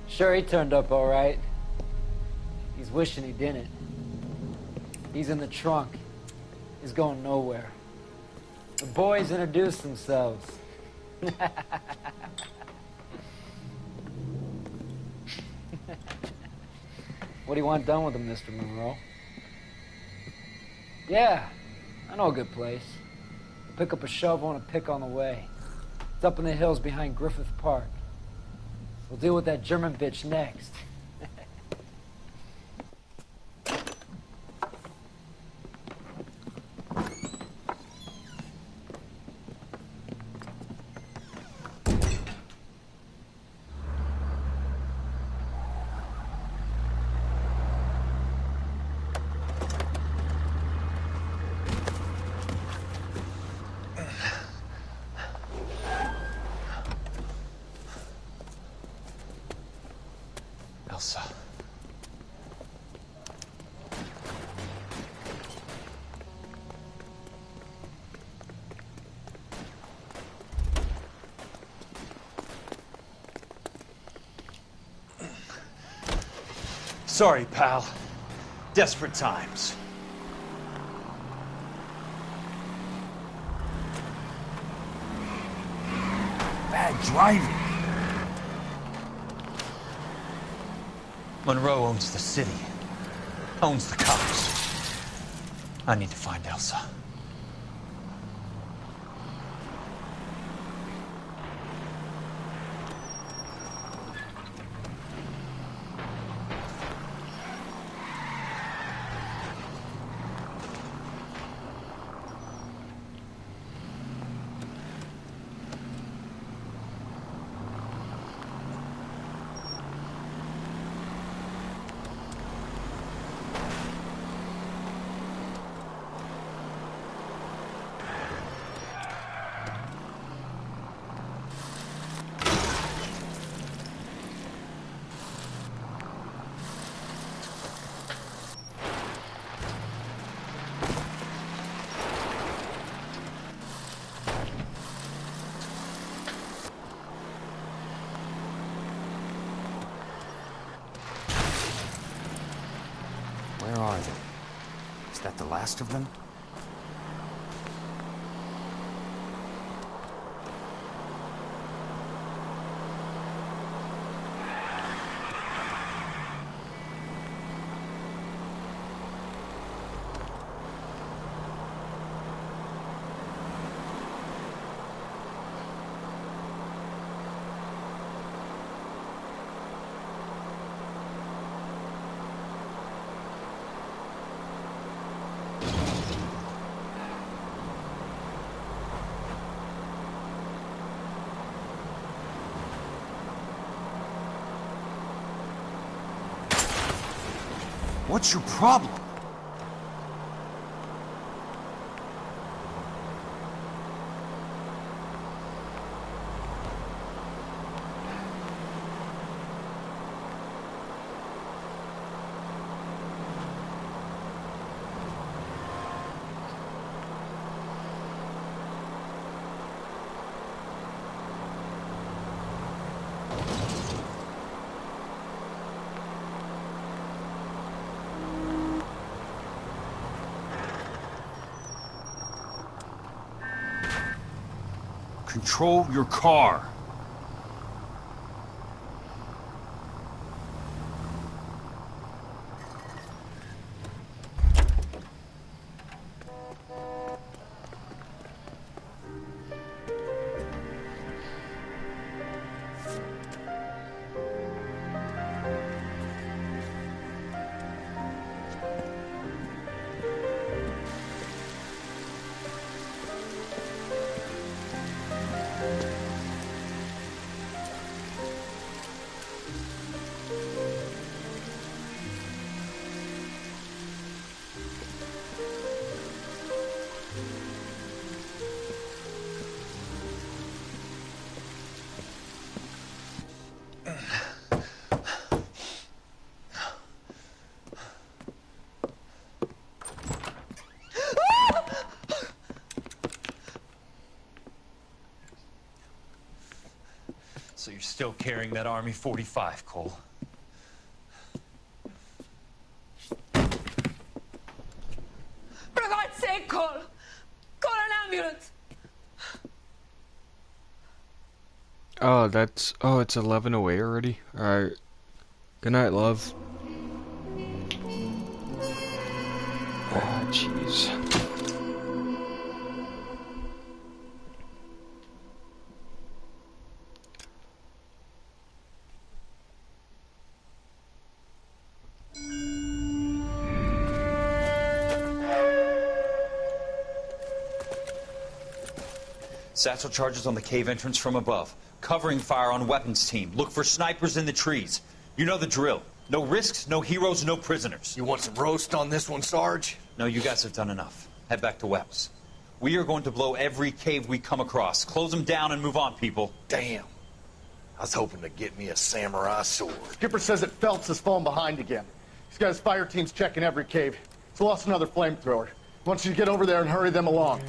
Sure, he turned up all right. He's wishing he didn't. He's in the trunk. He's going nowhere. The boys introduced themselves. What do you want done with him, Mr. Monroe? Yeah, I know a good place. Pick up a shovel and a pick on the way. It's up in the hills behind Griffith Park. We'll deal with that German bitch next. Elsa. Sorry, pal. Desperate times. Bad driving. Monroe owns the city. Owns the cops. I need to find Elsa. that the last of them? What's your problem? Control your car. So you're still carrying that Army 45, Cole? For God's sake, Cole! Call an ambulance! Oh, it's 11 away already? Alright. Good night, love. Ah, jeez. Satchel charges on the cave entrance from above. Covering fire on weapons team. Look for snipers in the trees. You know the drill. No risks, no heroes, no prisoners. You want some roast on this one, Sarge? No, you guys have done enough. Head back to Webb's. We are going to blow every cave we come across. Close them down and move on, people. Damn. I was hoping to get me a samurai sword. Skipper says that Phelps has fallen behind again. He's got his fire teams checking every cave. He's lost another flamethrower. He wants you to get over there and hurry them along.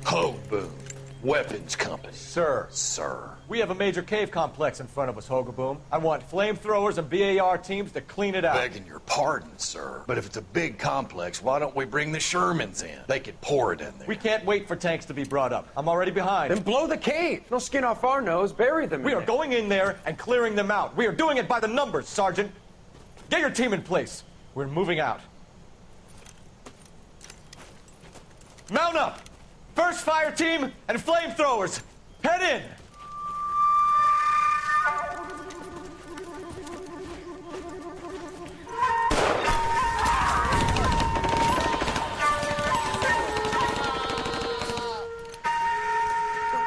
Ho, Boom. Weapons Company. Sir. We have a major cave complex in front of us, Hogaboom. I want flamethrowers and BAR teams to clean it out. Begging your pardon, sir. But if it's a big complex, why don't we bring the Shermans in? They could pour it in there. We can't wait for tanks to be brought up. I'm already behind. Then blow the cave. No skin off our nose. Bury them. We are going in there and clearing them out. We are doing it by the numbers, Sergeant. Get your team in place. We're moving out. Mount up! First fire team and flamethrowers. Head in!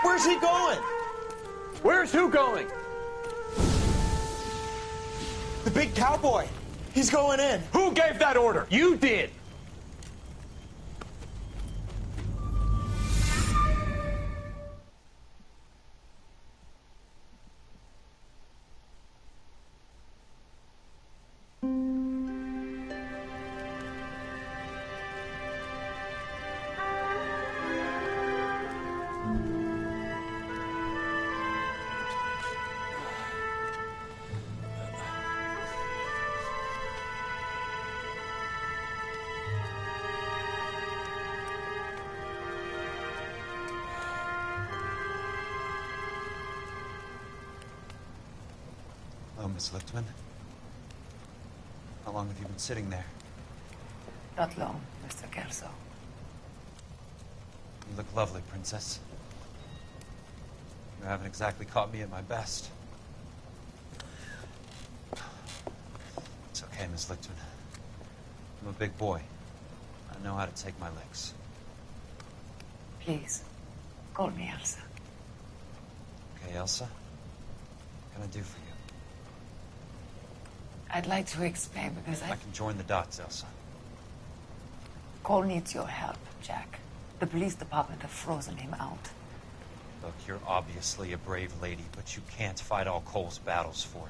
Where's he going? Where's who going? The big cowboy. He's going in. Who gave that order? You did. Miss Lichtman. How long have you been sitting there? Not long, Mr. Kelso. You look lovely, Princess. You haven't exactly caught me at my best. It's okay, Miss Lichtman. I'm a big boy. I know how to take my licks. Please, call me Elsa. Okay, Elsa? What can I do for you? I'd like to explain because I can join the dots, Elsa. Cole needs your help, Jack. The police department have frozen him out. Look, you're obviously a brave lady, but you can't fight all Cole's battles for him.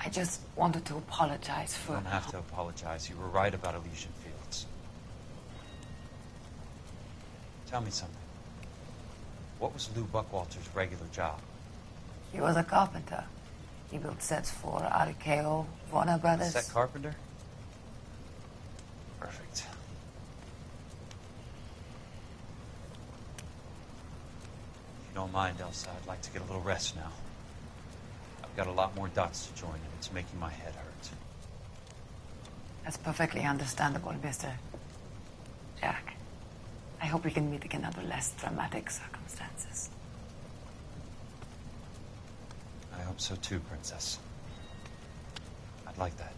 I just wanted to apologize for... You don't have to apologize. You were right about Elysian Fields. Tell me something. What was Lou Buckwalter's regular job? He was a carpenter. He built sets for RKO, Warner Brothers. Set carpenter? Perfect. If you don't mind, Elsa, I'd like to get a little rest now. I've got a lot more dots to join, and it's making my head hurt. That's perfectly understandable, Mr. Jack. I hope we can meet again under less dramatic circumstances. I hope so too, Princess. I'd like that.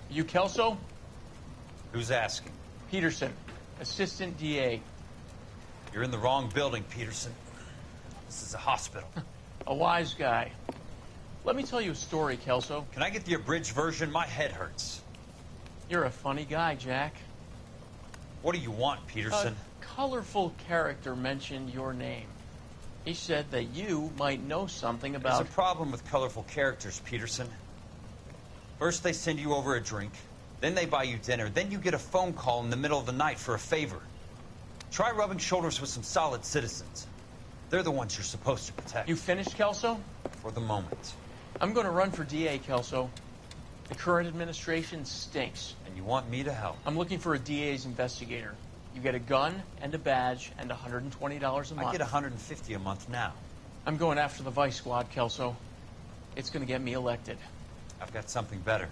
You Kelso? Who's asking? Peterson, assistant DA. You're in the wrong building, Peterson. This is a hospital. A wise guy. Let me tell you a story, Kelso. Can I get the abridged version? My head hurts. You're a funny guy, Jack. What do you want, Peterson? A colorful character mentioned your name. He said that you might know something about... There's a problem with colorful characters, Peterson. First they send you over a drink, then they buy you dinner, then you get a phone call in the middle of the night for a favor. Try rubbing shoulders with some solid citizens. They're the ones you're supposed to protect. You finished, Kelso? For the moment. I'm going to run for DA, Kelso. The current administration stinks. And you want me to help? I'm looking for a DA's investigator. You get a gun and a badge and $120 a month. I get $150 a month now. I'm going after the Vice Squad, Kelso. It's going to get me elected. I've got something better.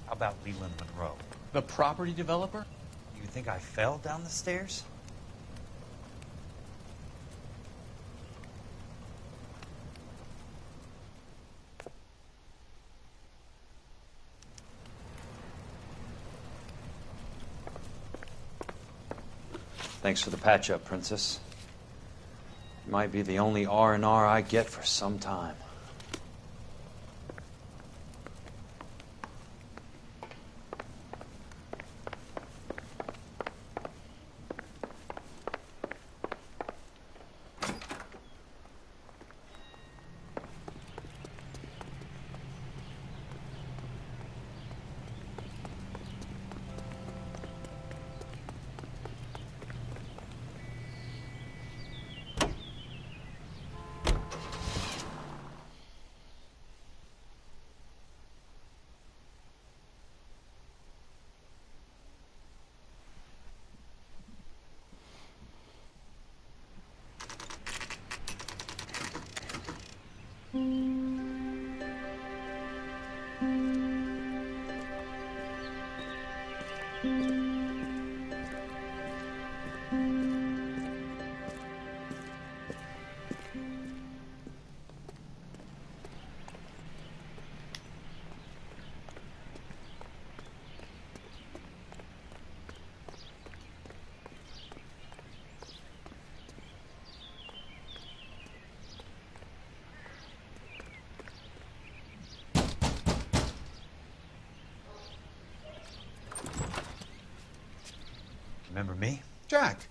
How about Leland Monroe? The property developer? You think I fell down the stairs? Thanks for the patch-up, Princess. It might be the only R&R I get for some time. Remember me? Jack.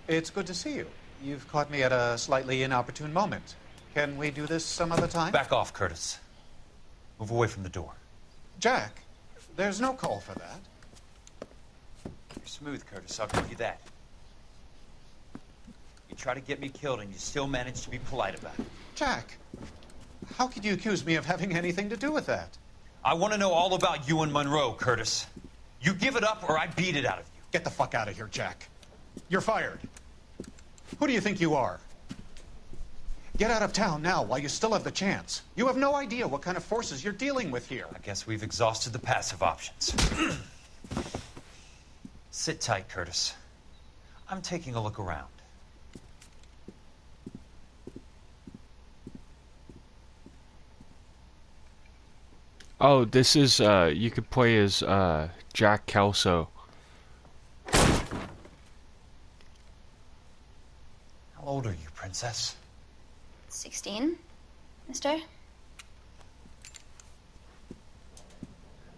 It's good to see you. You've caught me at a slightly inopportune moment. Can we do this some other time? Back off, Curtis. Move away from the door. Jack, there's no call for that. You're smooth, Curtis, I'll give you that. You try to get me killed and you still manage to be polite about it. Jack, how could you accuse me of having anything to do with that? I want to know all about you and Monroe, Curtis. You give it up or I beat it out of you. Get the fuck out of here, Jack. You're fired. Who do you think you are? Get out of town now while you still have the chance. You have no idea what kind of forces you're dealing with here. I guess we've exhausted the passive options. Sit tight, Curtis. I'm taking a look around. Oh, this is, you could play as, Jack Kelso. How old are you, Princess? 16, mister?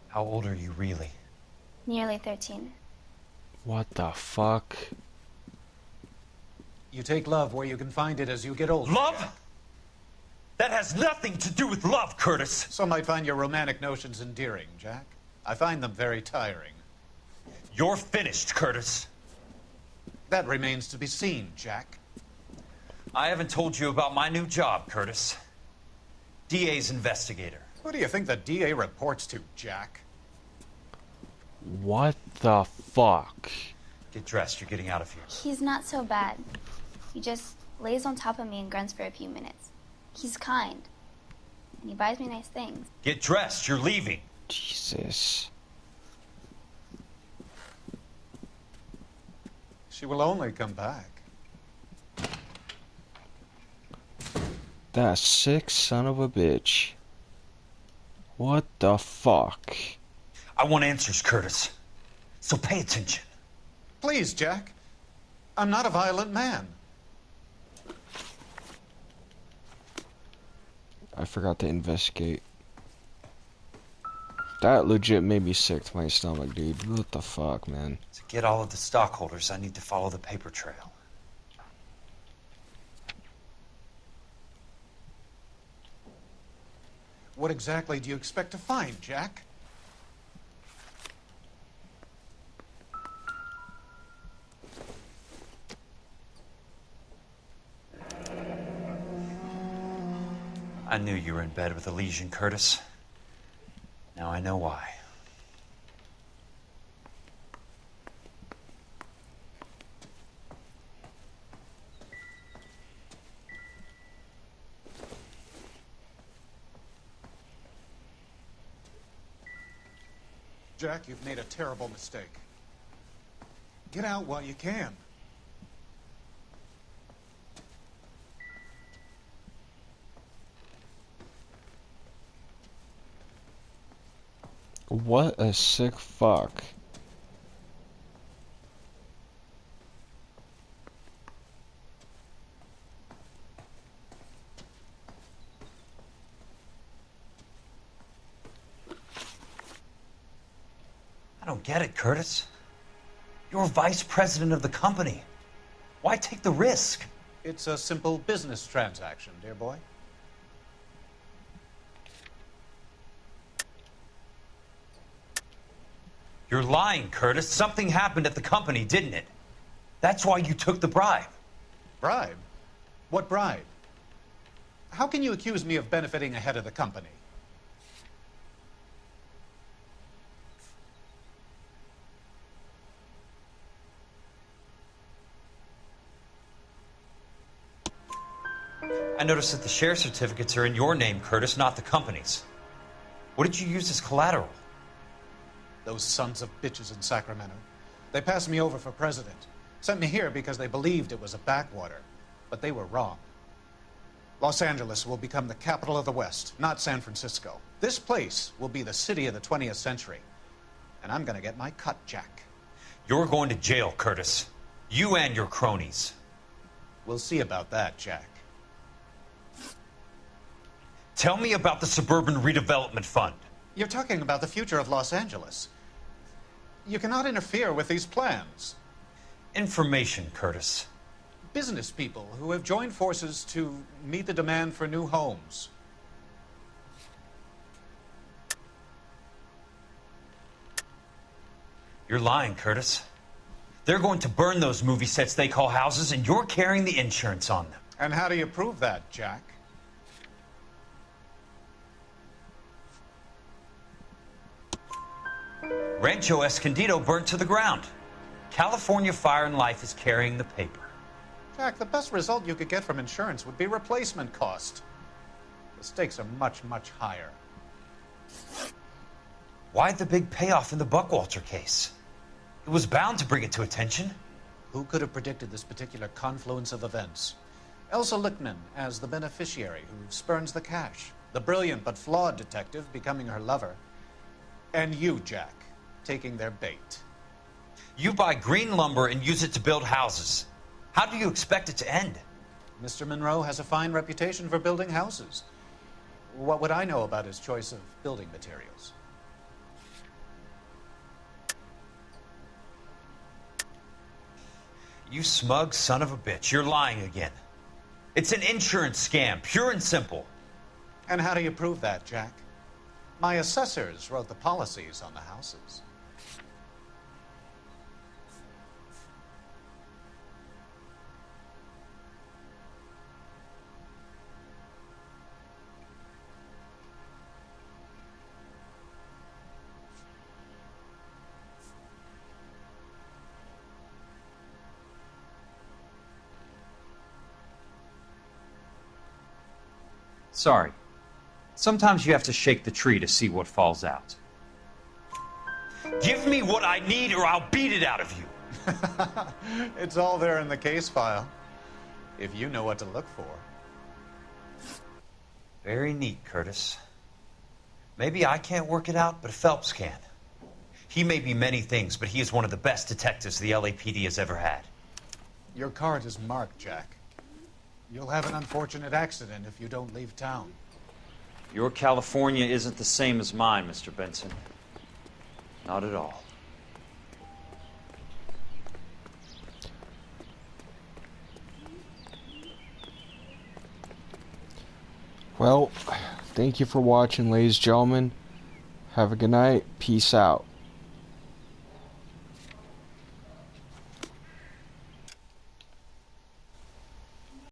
How old are you, really? Nearly 13. What the fuck? You take love where you can find it as you get older. Love? That has nothing to do with love, Curtis. Some might find your romantic notions endearing, Jack. I find them very tiring. You're finished, Curtis. That remains to be seen, Jack. I haven't told you about my new job, Curtis. DA's investigator. Who do you think the DA reports to, Jack? What the fuck? Get dressed, you're getting out of here. He's not so bad. He just lays on top of me and grunts for a few minutes. He's kind. And he buys me nice things. Get dressed, you're leaving. Jesus. She will only come back. That sick son of a bitch. What the fuck? I want answers, Curtis. So pay attention. Please, Jack. I'm not a violent man. I forgot to investigate. That legit made me sick to my stomach, dude. What the fuck, man? To get all of the stockholders, I need to follow the paper trail. What exactly do you expect to find, Jack? I knew you were in bed with Elysian, Curtis. Now I know why. Jack, you've made a terrible mistake. Get out while you can. What a sick fuck. I don't get it, Curtis. You're vice president of the company. Why take the risk? It's a simple business transaction, dear boy. You're lying, Curtis. Something happened at the company, didn't it? That's why you took the bribe. Bribe? What bribe? How can you accuse me of benefiting ahead of the company? I noticed that the share certificates are in your name, Curtis, not the company's. What did you use as collateral? Those sons of bitches in Sacramento. They passed me over for president. Sent me here because they believed it was a backwater. But they were wrong. Los Angeles will become the capital of the West, not San Francisco. This place will be the city of the 20th century. And I'm gonna get my cut, Jack. You're going to jail, Curtis. You and your cronies. We'll see about that, Jack. Tell me about the Suburban Redevelopment Fund. You're talking about the future of Los Angeles. You cannot interfere with these plans. Information, Curtis. Business people who have joined forces to meet the demand for new homes. You're lying, Curtis. They're going to burn those movie sets they call houses, and you're carrying the insurance on them. And how do you prove that, Jack? Rancho Escondido burnt to the ground. California Fire and Life is carrying the paper. Jack, the best result you could get from insurance would be replacement cost. The stakes are much, much higher. Why the big payoff in the Buckwalter case? It was bound to bring it to attention. Who could have predicted this particular confluence of events? Elsa Lichtman as the beneficiary who spurns the cash. The brilliant but flawed detective becoming her lover. And you, Jack, taking their bait. You buy green lumber and use it to build houses. How do you expect it to end? Mr. Monroe has a fine reputation for building houses. What would I know about his choice of building materials? You smug son of a bitch, you're lying again. It's an insurance scam, pure and simple. And how do you prove that, Jack? My assessors wrote the policies on the houses. Sorry. Sometimes you have to shake the tree to see what falls out. Give me what I need or I'll beat it out of you. It's all there in the case file, if you know what to look for. Very neat, Curtis. Maybe I can't work it out, but Phelps can. He may be many things, but he is one of the best detectives the LAPD has ever had. Your card is marked, Jack. You'll have an unfortunate accident if you don't leave town. Your California isn't the same as mine, Mr. Benson. Not at all. Well, thank you for watching, ladies and gentlemen. Have a good night. Peace out.